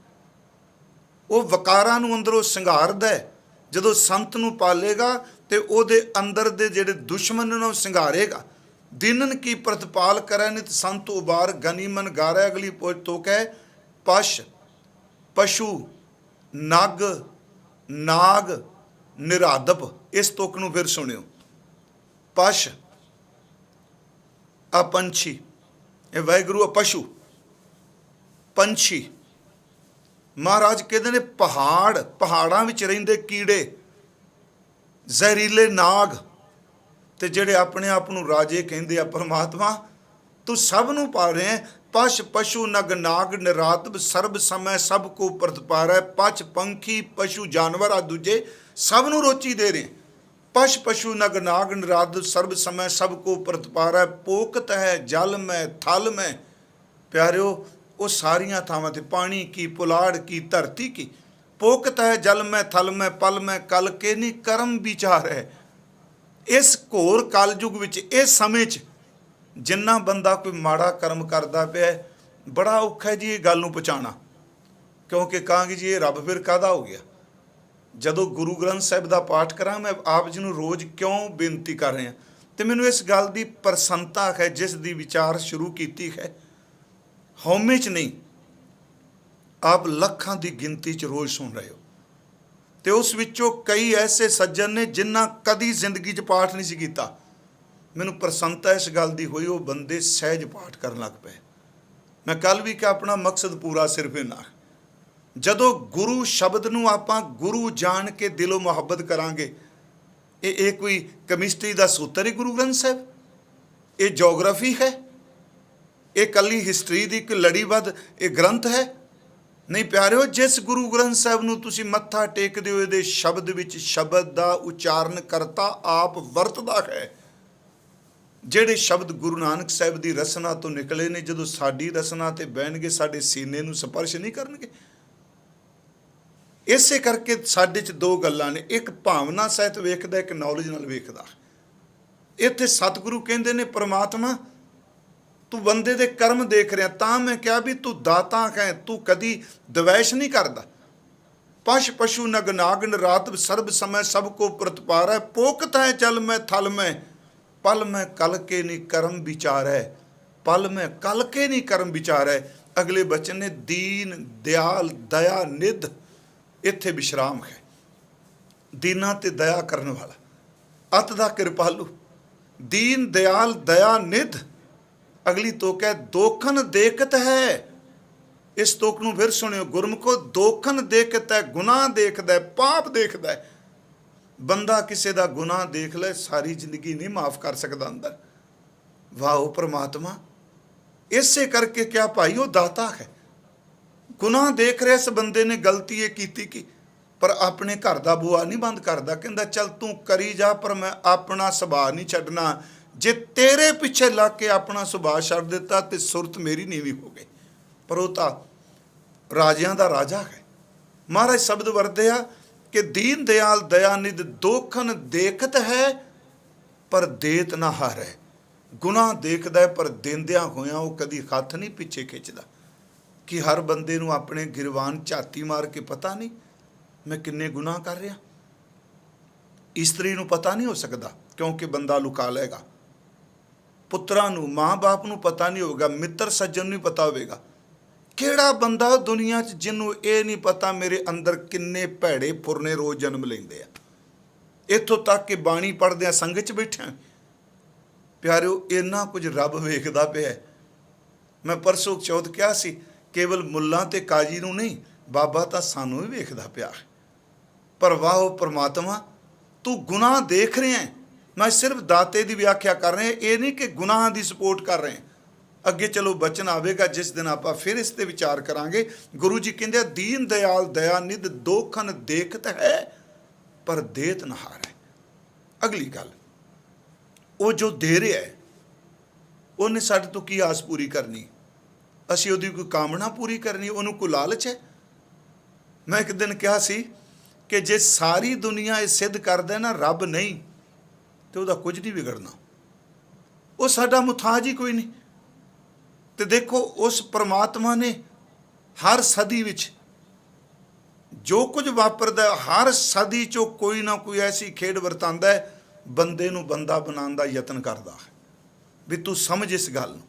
ਉਹ ਵਕਾਰਾਂ ਨੂੰ ਅੰਦਰੋਂ ਸੰਘਾਰਦਾ ਹੈ। ਜਦੋਂ ਸੰਤ ਨੂੰ ਪਾਲੇਗਾ ਤੇ ਉਹਦੇ ਅੰਦਰ ਦੇ ਜਿਹੜੇ ਦੁਸ਼ਮਣ ਨੂੰ ਉਹ ਸੰਘਾਰੇਗਾ। ਦੀਨਨ ਕੀ ਪ੍ਰਤਪਾਲ ਕਰੈ ਨਿਤ ਸੰਤ ਉਬਾਰ ਗਨੀ ਮਨ ਗਾਰੈ। ਅਗਲੀ ਤੋਕ ਹੈ ਪਸ਼ ਪਸ਼ੂ ਨਗ ਨਾਗ ਨਿਰਾਦਪ। ਇਸ ਤੁਕ ਨੂੰ ਫਿਰ ਸੁਣਿਓ। ਪਸ਼ ਆ ਪੰਛੀ, ਇਹ ਵਾਹਿਗੁਰੂ ਆ ਪਸ਼ੂ ਪੰਛੀ। ਮਹਾਰਾਜ ਕਹਿੰਦੇ ਨੇ ਪਹਾੜਾਂ ਵਿੱਚ ਰਹਿੰਦੇ ਕੀੜੇ, ਜ਼ਹਿਰੀਲੇ ਨਾਗ, ਤੇ ਜਿਹੜੇ ਆਪਣੇ ਆਪ ਨੂੰ ਰਾਜੇ ਕਹਿੰਦੇ ਆ। ਪਰਮਾਤਮਾ ਤੂੰ ਸਭ ਨੂੰ ਪਾਲ ਰਿਹਾ। ਪਸ਼ ਪਸ਼ੂ ਨਗ ਨਾਗ ਨਿਰਾਤਬ ਸਰਬ ਸਮੈ ਸਭ ਕੋ ਪ੍ਰਤਪਾਰੈ। ਪਛ ਪੰਖੀ ਪਸ਼ੂ ਜਾਨਵਰ ਆ ਦੂਜੇ ਸਭ ਨੂੰ ਰੋਚੀ ਦੇ ਰਹੇ। ਪਸ਼ ਪਸ਼ੂ ਨਗ ਨਾਗ ਨਿਰਾਤਬ ਸਰਬ ਸਮੈ ਸਭ ਕੋ ਪ੍ਰਤਪਾਰੈ। ਪੋਕਤ ਹੈ ਜਲ ਮੈਂ ਥਲ ਮੈਂ। ਪਿਆਰਿਓ, ਉਹ ਸਾਰੀਆਂ ਥਾਵਾਂ ਤੇ ਪਾਣੀ ਕੀ ਪੁਲਾੜ ਕੀ ਧਰਤੀ ਕੀ। ਪੋਕਤ ਹੈ ਜਲ ਮੈਂ ਥਲ ਮੈਂ ਪਲ ਮੈਂ ਕਲ ਕੇ ਨੀ ਕਰਮ ਵਿਚਾਰ ਹੈ। ਇਸ ਘੋਰ ਕਲਯੁਗ ਵਿੱਚ, ਇਸ ਸਮੇਂ 'ਚ ਜਿੰਨਾ ਬੰਦਾ ਕੋਈ ਮਾੜਾ ਕਰਮ ਕਰਦਾ ਪਿਆ, ਬੜਾ ਔਖਾ ਹੈ ਜੀ ਇਹ ਗੱਲ ਨੂੰ ਪਹੁੰਚਾਉਣਾ। ਕਿਉਂਕਿ ਕਹਾਂਗੇ ਜੀ ਇਹ ਰੱਬ ਫਿਰ ਕਾਹਦਾ ਹੋ ਗਿਆ। ਜਦੋਂ ਗੁਰੂ ਗ੍ਰੰਥ ਸਾਹਿਬ ਦਾ ਪਾਠ ਕਰਾਂ, ਮੈਂ ਆਪ ਜੀ ਨੂੰ ਰੋਜ਼ ਕਿਉਂ ਬੇਨਤੀ ਕਰ ਰਿਹਾ, ਤੇ ਮੈਨੂੰ ਇਸ ਗੱਲ ਦੀ ਪ੍ਰਸੰਨਤਾ ਹੈ ਜਿਸ ਦੀ ਵਿਚਾਰ ਸ਼ੁਰੂ ਕੀਤੀ ਹੈ। ਹਉਮੈ 'ਚ ਨਹੀਂ, ਆਪ ਲੱਖਾਂ ਦੀ ਗਿਣਤੀ 'ਚ ਰੋਜ਼ ਸੁਣ ਰਹੇ ਹੋ, ਤੇ ਉਸ ਵਿੱਚੋਂ ਕਈ ਐਸੇ ਸੱਜਣ ਨੇ ਜਿਨ੍ਹਾਂ ਕਦੀ ਜ਼ਿੰਦਗੀ 'ਚ ਪਾਠ ਨਹੀਂ ਸੀ ਕੀਤਾ। ਮੈਨੂੰ ਪ੍ਰਸੰਨਤਾ ਇਸ ਗੱਲ ਦੀ ਹੋਈ, ਉਹ ਬੰਦੇ ਸਹਿਜ ਪਾਠ ਕਰਨ ਲੱਗ ਪਏ। ਮੈਂ ਕੱਲ੍ਹ ਵੀ ਕਿ ਆਪਣਾ ਮਕਸਦ ਪੂਰਾ ਸਿਰਫ ਇੰਨਾ, ਜਦੋਂ ਗੁਰੂ ਸ਼ਬਦ ਨੂੰ ਆਪਾਂ ਗੁਰੂ ਜਾਣ ਕੇ ਦਿਲੋਂ ਮੁਹੱਬਤ ਕਰਾਂਗੇ। ਇਹ ਕੋਈ ਕੈਮਿਸਟਰੀ ਦਾ ਸੂਤਰ ਹੈ ਗੁਰੂ ਗ੍ਰੰਥ ਸਾਹਿਬ, ਇਹ ਜੋਗਰਾਫੀ ਹੈ, ਇਹ ਕੱਲੀ ਹਿਸਟਰੀ ਦੀ ਇੱਕ ਲੜੀਬੱਧ ਇਹ ਗ੍ਰੰਥ ਹੈ? ਨਹੀਂ ਪਿਆਰਿਓ, ਜਿਸ ਗੁਰੂ ਗ੍ਰੰਥ ਸਾਹਿਬ ਨੂੰ ਤੁਸੀਂ ਮੱਥਾ ਟੇਕਦੇ ਹੋ, ਇਹਦੇ ਸ਼ਬਦ ਵਿੱਚ ਸ਼ਬਦ ਦਾ ਉਚਾਰਨ ਕਰਤਾ ਆਪ ਵਰਤਦਾ ਹੈ। ਜਿਹੜੇ ਸ਼ਬਦ ਗੁਰੂ ਨਾਨਕ ਸਾਹਿਬ ਦੀ ਰਸਨਾ ਤੋਂ ਨਿਕਲੇ ਨੇ, ਜਦੋਂ ਸਾਡੀ ਰਸਨਾ ਤੇ ਬਹਿਣਗੇ ਸਾਡੇ ਸੀਨੇ ਨੂੰ ਸਪਰਸ਼ ਨਹੀਂ ਕਰਨਗੇ। ਇਸੇ ਕਰਕੇ ਸਾਡੇ 'ਚ ਦੋ ਗੱਲਾਂ ਨੇ, ਇੱਕ ਭਾਵਨਾ ਸਹਿਤ ਵੇਖਦਾ, ਇੱਕ ਨੌਲੇਜ ਨਾਲ ਵੇਖਦਾ। ਇੱਥੇ ਸਤਿਗੁਰੂ ਕਹਿੰਦੇ ਨੇ ਪ੍ਰਮਾਤਮਾ ਤੂੰ ਬੰਦੇ ਦੇ ਕਰਮ ਦੇਖ ਰਿਹਾ, ਤਾਂ ਮੈਂ ਕਿਹਾ ਵੀ ਤੂੰ ਦਾਤਾ ਹੈ, ਤੂੰ ਕਦੀ ਦਵੈਸ਼ ਨਹੀਂ ਕਰਦਾ। ਪਸ਼ ਪਸ਼ੂ ਨਗ ਨਾਗਨ ਰਾਤ ਸਰਬ ਸਮੇਂ ਸਭ ਕੋ ਪ੍ਰਤਪਾਰੈ, ਪੋਕਤ ਹੈ ਜਲ ਮੈਂ ਥਲ ਮੈਂ ਪਲ ਮੈਂ ਕਲ ਕੇ ਨਹੀਂ ਕਰਮ ਵਿਚਾਰੈ, ਪਲ ਮੈਂ ਕਲ ਕੇ ਨਹੀਂ ਕਰਮ ਵਿਚਾਰੈ। ਅਗਲੇ ਬਚਨ ਨੇ ਦੀਨ ਦਿਆਲ ਦਇਆ ਨਿਧ, ਇੱਥੇ ਵਿਸ਼ਰਾਮ ਹੈ। ਦੀਨਾਂ ਤੇ ਦਇਆ ਕਰਨ ਵਾਲਾ, ਅਤ ਦਾ ਕਿਰਪਾਲੂ, ਦੀਨ ਦਿਆਲ ਦਇਆ ਨਿਧ। ਅਗਲੀ ਤੋਕ ਹੈ ਦੋਖਨ ਦੇਖਤ ਹੈ। ਇਸ ਤੋਕ ਨੂੰ ਫਿਰ ਸੁਣਿਓ ਗੁਰਮੁਖੋ, ਦੋਖਨ ਦੇਖਤ ਹੈ, ਗੁਨਾਹ ਦੇਖਦਾ, ਪਾਪ ਦੇਖਦਾ। ਬੰਦਾ ਕਿਸੇ ਦਾ ਗੁਨਾਹ ਦੇਖ ਲੈ ਸਾਰੀ ਜ਼ਿੰਦਗੀ ਨਹੀਂ ਮਾਫ ਕਰ ਸਕਦਾ ਅੰਦਰ। ਵਾਹ ਪ੍ਰਮਾਤਮਾ, ਇਸੇ ਕਰਕੇ ਕਿਹਾ ਭਾਈ ਉਹ ਦਾਤਾ ਹੈ। ਗੁਨਾਹ ਦੇਖ ਰਿਹਾ ਇਸ ਬੰਦੇ ਨੇ, ਗਲਤੀ ਇਹ ਕੀਤੀ ਕਿ ਪਰ ਆਪਣੇ ਘਰ ਦਾ ਬੂਹਾ ਨਹੀਂ ਬੰਦ ਕਰਦਾ। ਕਹਿੰਦਾ ਚੱਲ ਤੂੰ ਕਰੀ ਜਾ, ਪਰ ਮੈਂ ਆਪਣਾ ਸੁਭਾਅ ਨਹੀਂ ਛੱਡਣਾ। ਜੇ ਤੇਰੇ ਪਿੱਛੇ ਲੱਗ ਕੇ ਆਪਣਾ ਸੁਭਾਅ ਛੱਡ ਦਿੱਤਾ ਤੇ ਸੁਰਤ ਮੇਰੀ ਨੀਵੀਂ ਹੋ ਗਈ। ਪਰ ਉਹ ਤਾਂ ਰਾਜਿਆਂ ਦਾ ਰਾਜਾ ਹੈ। ਮਹਾਰਾਜ ਸ਼ਬਦ ਵਰਤਿਆ ਕਿ ਦੀਨ ਦਿਆਲ ਦਇਆ ਨਿਧ, ਦੋਖਨ ਦੇਖਤ ਹੈ ਪਰ ਦੇਤ ਨਾ ਹਾਰੈ। ਗੁਨਾਹ ਦੇਖਦਾ ਪਰ ਦਿੰਦਿਆਂ ਹੋਇਆਂ ਉਹ ਕਦੀ ਹੱਥ ਨਹੀਂ ਪਿੱਛੇ ਖਿੱਚਦਾ। ਕਿ ਹਰ ਬੰਦੇ ਨੂੰ ਆਪਣੇ ਗਿਰਵਾਨ ਝਾਤੀ ਮਾਰ ਕੇ ਪਤਾ ਨਹੀਂ ਮੈਂ ਕਿੰਨੇ ਗੁਨਾਹ ਕਰ ਰਿਹਾ। ਇਸਤਰੀ ਨੂੰ ਪਤਾ ਨਹੀਂ ਹੋ ਸਕਦਾ ਕਿਉਂਕਿ ਬੰਦਾ ਲੁਕਾ ਲਏਗਾ। ਪੁੱਤਰਾਂ ਨੂੰ, ਮਾਂ ਬਾਪ ਨੂੰ ਪਤਾ ਨਹੀਂ ਹੋਵੇਗਾ, ਮਿੱਤਰ ਸੱਜਣ ਨੂੰ ਪਤਾ ਹੋਵੇਗਾ। ਕਿਹੜਾ ਬੰਦਾ ਦੁਨੀਆ 'ਚ ਜਿਹਨੂੰ ਇਹ ਨਹੀਂ ਪਤਾ ਮੇਰੇ ਅੰਦਰ ਕਿੰਨੇ ਭੈੜੇ ਫੁਰਨੇ ਰੋਜ਼ ਜਨਮ ਲੈਂਦੇ ਆ। ਇੱਥੋਂ ਤੱਕ ਕਿ ਬਾਣੀ ਪੜ੍ਹਦਿਆਂ ਸੰਗਤ 'ਚ ਬੈਠਿਆ ਪਿਆਰਿਓ ਇੰਨਾ ਕੁਝ ਰੱਬ ਵੇਖਦਾ ਪਿਆ। ਮੈਂ ਪਰਸੋਂ ਚੌਥ ਕਿਹਾ ਸੀ ਕੇਵਲ ਮੁੱਲਾਂ ਤੇ ਕਾਜੀ ਨੂੰ ਨਹੀਂ, ਬਾਬਾ ਤਾਂ ਸਾਨੂੰ ਵੀ ਵੇਖਦਾ ਪਿਆ। ਪਰ ਵਾਹ ਪ੍ਰਮਾਤਮਾ ਤੂੰ ਗੁਨਾਹ ਦੇਖ ਰਿਹਾ ਹੈ। ਮੈਂ ਸਿਰਫ ਦਾਤੇ ਦੀ ਵਿਆਖਿਆ ਕਰ ਰਿਹਾ, ਇਹ ਨਹੀਂ ਕਿ ਗੁਨਾਹਾਂ ਦੀ ਸਪੋਰਟ ਕਰ ਰਹੇ। ਅੱਗੇ ਚਲੋ ਬਚਨ ਆਵੇਗਾ ਜਿਸ ਦਿਨ ਆਪਾਂ ਫਿਰ ਇਸ ਤੇ ਵਿਚਾਰ ਕਰਾਂਗੇ। ਗੁਰੂ ਜੀ ਕਹਿੰਦੇ ਦੀਨ ਦਿਆਲ ਦਇਆ ਨਿਧ, ਦੋਖਨ ਦੇਖਤ ਹੈ ਪਰ ਦੇਤ ਨਾ ਹਾਰੈ। ਅਗਲੀ ਗੱਲ, ਉਹ ਜੋ ਦੇ ਰਿਹਾ ਹੈ ਉਹਨੇ ਸਾਡੇ ਤੋਂ ਕੀ ਆਸ ਪੂਰੀ ਕਰਨੀ? ਅਸੀਂ ਉਹਦੀ ਕੋਈ ਕਾਮਨਾ ਪੂਰੀ ਕਰਨੀ? ਉਹਨੂੰ ਕੋਈ ਲਾਲਚ ਹੈ? ਮੈਂ ਇੱਕ ਦਿਨ ਕਿਹਾ ਸੀ ਕਿ ਜੇ ਸਾਰੀ ਦੁਨੀਆ ਇਹ ਸਿੱਧ ਕਰਦਾ ਨਾ ਰੱਬ ਨਹੀਂ ਤੇ ਉਹਦਾ ਕੁਝ ਨਹੀਂ ਵਿਗੜਨਾ। ਉਹ ਸਾਡਾ ਮੁਤਾਜ ਹੀ ਕੋਈ ਨਹੀਂ। ਤੇ ਦੇਖੋ ਉਸ ਪ੍ਰਮਾਤਮਾ ਨੇ ਹਰ ਸਦੀ ਵਿੱਚ ਜੋ ਕੁਝ ਵਾਪਰਦਾ, ਹਰ ਸਦੀ 'ਚੋਂ ਕੋਈ ਨਾ ਕੋਈ ਐਸੀ ਖੇਡ ਵਰਤਾਂਦਾ ਹੈ, ਬੰਦੇ ਨੂੰ ਬੰਦਾ ਬਣਾਉਣ ਦਾ ਯਤਨ ਕਰਦਾ ਹੈ। ਵੀ ਤੂੰ ਸਮਝ ਇਸ ਗੱਲ ਨੂੰ।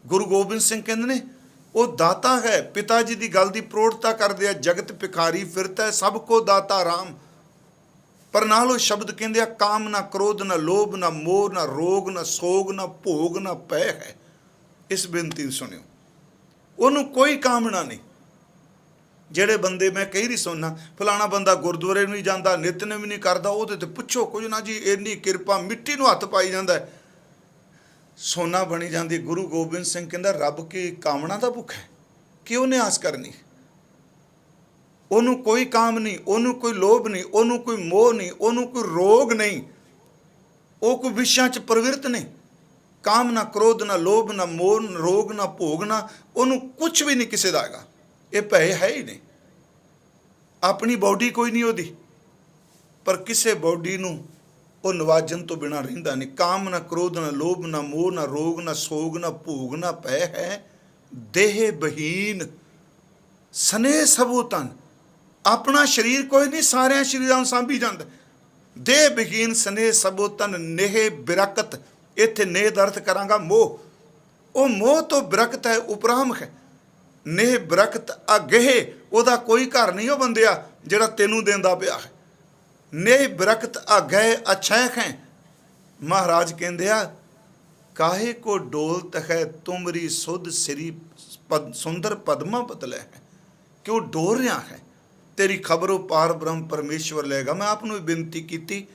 ਗੁਰੂ ਗੋਬਿੰਦ ਸਿੰਘ ਕਹਿੰਦੇ ਨੇ ਉਹ ਦਾਤਾ ਹੈ। ਪਿਤਾ ਜੀ ਦੀ ਗੱਲ ਦੀ ਪ੍ਰੋੜਤਾ ਕਰਦੇ ਆ, ਜਗਤ ਭਿਖਾਰੀ ਫਿਰਤਾ ਸਭ ਕੋ ਦਾਤਾ ਰਾਮ। ਪਰ ਨਾਲ ਉਹ ਸ਼ਬਦ ਕਹਿੰਦੇ ਆ ਕਾਮ ਨਾ ਕ੍ਰੋਧ ਨਾ ਲੋਭ ਨਾ ਮੋਹ ਨਾ ਰੋਗ ਨਾ ਸੋਗ ਨਾ ਭੋਗ ਨਾ ਪੈ ਹੈ। ਇਸ ਬੇਨਤੀ ਨੂੰ ਸੁਣਿਓ, ਉਹਨੂੰ ਕੋਈ ਕਾਮਨਾ ਨਹੀਂ। ਜਿਹੜੇ ਬੰਦੇ ਮੈਂ ਕਈ ਵਾਰੀ ਸੁਣਨਾ ਫਲਾਣਾ ਬੰਦਾ ਗੁਰਦੁਆਰੇ ਨੂੰ ਨਹੀਂ ਜਾਂਦਾ, ਨਿਤਨੇਮ ਵੀ ਨਹੀਂ ਕਰਦਾ, ਉਹਦੇ ਤੇ ਪੁੱਛੋ ਕੁਝ ਨਾ ਜੀ ਇੰਨੀ ਕਿਰਪਾ, ਮਿੱਟੀ ਨੂੰ ਹੱਥ ਪਾਈ ਜਾਂਦਾ, ਸੋਨਾ ਬਣੀ ਜਾਂਦੀ। ਗੁਰੂ ਗੋਬਿੰਦ ਸਿੰਘ ਕਹਿੰਦਾ ਰੱਬ ਕੀ ਕਾਮਨਾ ਦਾ ਭੁੱਖ ਹੈ ਕਿ ਉਹਨੇ ਆਸ ਕਰਨੀ? ਉਹਨੂੰ ਕੋਈ ਕਾਮ ਨਹੀਂ, ਉਹਨੂੰ ਕੋਈ ਲੋਭ ਨਹੀਂ, ਉਹਨੂੰ ਕੋਈ ਮੋਹ ਨਹੀਂ, ਉਹਨੂੰ ਕੋਈ ਰੋਗ ਨਹੀਂ, ਉਹ ਕੋਈ ਵਿਸ਼ਿਆਂ 'ਚ ਪ੍ਰਵਿਰਤ ਨਹੀਂ। ਕਾਮ ਨਾ ਕ੍ਰੋਧ ਨਾ ਲੋਭ ਨਾ ਮੋਹ ਨਾ ਰੋਗ ਨਾ ਭੋਗ ਨਾ, ਉਹਨੂੰ ਕੁਛ ਵੀ ਨਹੀਂ ਕਿਸੇ ਦਾ ਹੈਗਾ। ਇਹ ਭੈ ਹੈ ਹੀ ਨਹੀਂ। ਆਪਣੀ ਬਾਡੀ ਕੋਈ ਨਹੀਂ ਉਹਦੀ, ਪਰ ਕਿਸੇ ਬਾਡੀ ਨੂੰ ਉਹ ਨਵਾਜਣ ਤੋਂ ਬਿਨਾਂ ਰਹਿੰਦਾ ਨਹੀਂ। ਕਾਮ ਨਾ ਕ੍ਰੋਧ ਨਾ ਲੋਭ ਨਾ ਮੋਹ ਨਾ ਰੋਗ ਨਾ ਸੋਗ ਨਾ ਭੋਗ ਨਾ ਪੈ ਹੈ। ਦੇਹ ਬਹੀਨ ਸਨੇਹ ਸਭੂ ਤਨ। ਆਪਣਾ ਸਰੀਰ ਕੋਈ ਨਹੀਂ, ਸਾਰਿਆਂ ਸਰੀਰਾਂ ਨੂੰ ਸਾਂਭੀ ਜਾਂਦਾ। ਦੇਹ ਬਹੀਨ ਸਨੇਹ ਸਭੂ ਤਨ ਨੇਹ ਬਿਰਕਤ। ਇੱਥੇ ਨੇਹ ਦਾ ਅਰਥ ਕਰਾਂਗਾ ਮੋਹ। ਉਹ ਮੋਹ ਤੋਂ ਬਿਰਕਤ ਹੈ, ਉਪਰਾਮ ਹੈ। ਨੇਹ ਬਿਰਕਤ ਅਗਹਿ, ਉਹਦਾ ਕੋਈ ਘਰ ਨਹੀਂ ਉਹ ਬੰਦਿਆ ਜਿਹੜਾ ਤੈਨੂੰ ਦਿੰਦਾ ਪਿਆ ਹੈ। ਨੇਹ ਬਿਰਕਤ ਅਗਹਿ ਅਛੈਖ ਹੈ। ਮਹਾਰਾਜ ਕਹਿੰਦੇ ਆ ਕਾਹੇ ਕੋ ਡੋਲਤ ਹੈ ਤੁਮਰੀ ਸੁਧ ਸ੍ਰੀ ਸੁੰਦਰ ਪਦਮਾ ਬਦਲੇ ਹੈ। ਕਿ ਉਹ ਡੋਲ ਰਿਹਾ ਹੈ, ਤੇਰੀ ਖਬਰੋਂ ਪਾਰ ਬ੍ਰਹਮ ਪਰਮੇਸ਼ਵਰ ਲਏਗਾ। ਮੈਂ ਆਪ ਨੂੰ ਵੀ ਬੇਨਤੀ ਕੀਤੀ,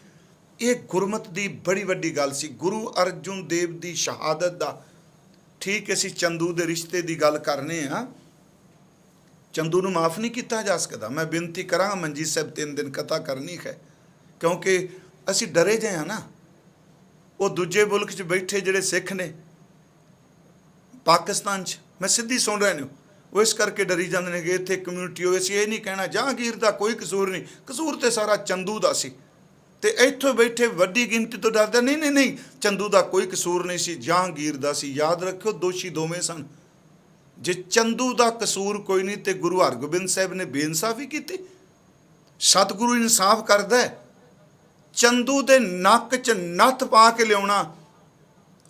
ਇਹ ਗੁਰਮਤ ਦੀ ਬੜੀ ਵੱਡੀ ਗੱਲ ਸੀ। ਗੁਰੂ ਅਰਜੁਨ ਦੇਵ ਦੀ ਸ਼ਹਾਦਤ ਦਾ, ਠੀਕ ਅਸੀਂ ਚੰਦੂ ਦੇ ਰਿਸ਼ਤੇ ਦੀ ਗੱਲ ਕਰਨੇ ਆ, ਚੰਦੂ ਨੂੰ ਮਾਫ ਨਹੀਂ ਕੀਤਾ ਜਾ ਸਕਦਾ। ਮੈਂ ਬੇਨਤੀ ਕਰਾਂਗਾ ਮੰਜੀ ਸਾਹਿਬ 3 ਦਿਨ ਕਥਾ ਕਰਨੀ ਹੈ, ਕਿਉਂਕਿ ਅਸੀਂ ਡਰੇ ਜੇ ਹਾਂ ਨਾ। ਉਹ ਦੂਜੇ ਮੁਲਕ 'ਚ ਬੈਠੇ ਜਿਹੜੇ ਸਿੱਖ ਨੇ ਪਾਕਿਸਤਾਨ 'ਚ, ਮੈਂ ਸਿੱਧੀ ਸੁਣ ਰਿਹਾ ਨੇ, ਉਹ ਇਸ ਕਰਕੇ ਡਰੀ ਜਾਂਦੇ ਨੇ ਕਿ ਇੱਥੇ ਕਮਿਊਨਿਟੀ ਹੋਵੇ। ਅਸੀਂ ਇਹ ਨਹੀਂ ਕਹਿਣਾ ਜਹਾਂਗੀਰ ਦਾ ਕੋਈ ਕਸੂਰ ਨਹੀਂ, ਕਸੂਰ ਤੇ ਸਾਰਾ ਚੰਦੂ ਦਾ ਸੀ, ਤੇ ਇੱਥੋਂ ਬੈਠੇ ਵੱਡੀ ਗਿਣਤੀ ਤੋਂ ਡਰਦੇ ਨਹੀਂ ਨਹੀਂ ਨਹੀਂ, ਚੰਦੂ ਦਾ ਕੋਈ ਕਸੂਰ ਨਹੀਂ ਸੀ, ਜਹਾਂਗੀਰ ਦਾ ਸੀ। ਯਾਦ ਰੱਖਿਓ ਦੋਸ਼ੀ ਦੋਵੇਂ ਸਨ। ਜੇ ਚੰਦੂ ਦਾ ਕਸੂਰ ਕੋਈ ਨਹੀਂ ਤੇ ਗੁਰੂ ਹਰਗੋਬਿੰਦ ਸਾਹਿਬ ਨੇ ਬੇਇਨਸਾਫੀ ਕੀਤੀ। ਸਤਿਗੁਰੂ ਇਨਸਾਫ ਕਰਦਾ ਹੈ। ਚੰਦੂ ਦੇ ਨੱਕ 'ਚ ਨੱਥ ਪਾ ਕੇ ਲਿਆਉਣਾ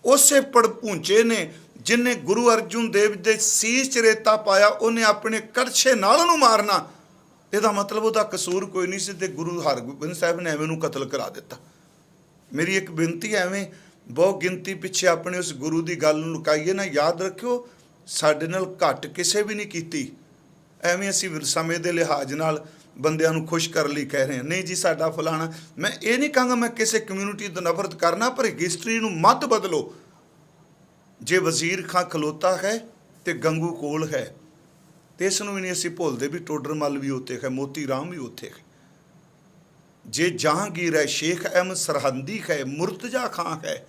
ਉਸੇ ਪੜਪੂੰਚੇ ਨੇ ਜਿਹਨੇ ਗੁਰੂ ਅਰਜੁਨ ਦੇਵ ਦੇ ਸੀਸ 'ਚ ਰੇਤਾ ਪਾਇਆ, ਉਹਨੇ ਆਪਣੇ ਕੜਛੇ ਨਾਲ ਉਹਨੂੰ ਮਾਰਨਾ। ਇਹਦਾ ਮਤਲਬ ਉਹਦਾ ਕਸੂਰ ਕੋਈ ਨਹੀਂ ਸੀ, ਤੇ ਗੁਰੂ ਹਰਗੋਬਿੰਦ ਸਾਹਿਬ ਨੇ ਐਵੇਂ ਨੂੰ ਕਤਲ ਕਰਾ ਦਿੱਤਾ। ਮੇਰੀ ਇੱਕ ਬੇਨਤੀ, ਐਵੇਂ ਬਹੁ ਗਿਣਤੀ ਪਿੱਛੇ ਆਪਣੇ ਉਸ ਗੁਰੂ ਦੀ ਗੱਲ ਨੂੰ ਲੁਕਾਈਏ ਨਾ। ਯਾਦ ਰੱਖਿਓ ਸਾਡੇ ਨਾਲ ਘੱਟ ਕਿਸੇ ਵੀ ਨਹੀਂ ਕੀਤੀ। ਐਵੇਂ ਅਸੀਂ ਸਮੇਂ ਦੇ ਲਿਹਾਜ਼ ਨਾਲ ਬੰਦਿਆਂ ਨੂੰ ਖੁਸ਼ ਕਰਨ ਲਈ ਕਹਿ ਰਹੇ ਹਾਂ, ਨਹੀਂ ਜੀ ਸਾਡਾ ਫਲਾਣਾ। ਮੈਂ ਇਹ ਨਹੀਂ ਕਹਾਂਗਾ ਮੈਂ ਕਿਸੇ ਕਮਿਊਨਿਟੀ ਤੋਂ ਨਫ਼ਰਤ ਕਰਨਾ, ਪਰ ਹਿਸਟਰੀ ਨੂੰ ਮਤ ਬਦਲੋ। ਜੇ ਵਜ਼ੀਰ ਖਾਂ ਖਲੋਤਾ ਹੈ ਤੇ ਗੰਗੂ ਕੋਲ ਹੈ, ਤੇ ਇਸ ਨੂੰ ਵੀ ਨਹੀਂ ਅਸੀਂ ਭੁੱਲਦੇ ਵੀ ਟੋਡਰਮੱਲ ਵੀ ਉੱਥੇ ਹੈ, ਮੋਤੀ ਰਾਮ ਵੀ ਉੱਥੇ ਹੈ। ਜੇ ਜਹਾਂਗੀਰ ਹੈ, ਸ਼ੇਖ ਅਹਿਮਦ ਸਰਹੰਦੀ ਹੈ, ਮੁਰਤਜ਼ਾ ਖਾਂ ਹੈ,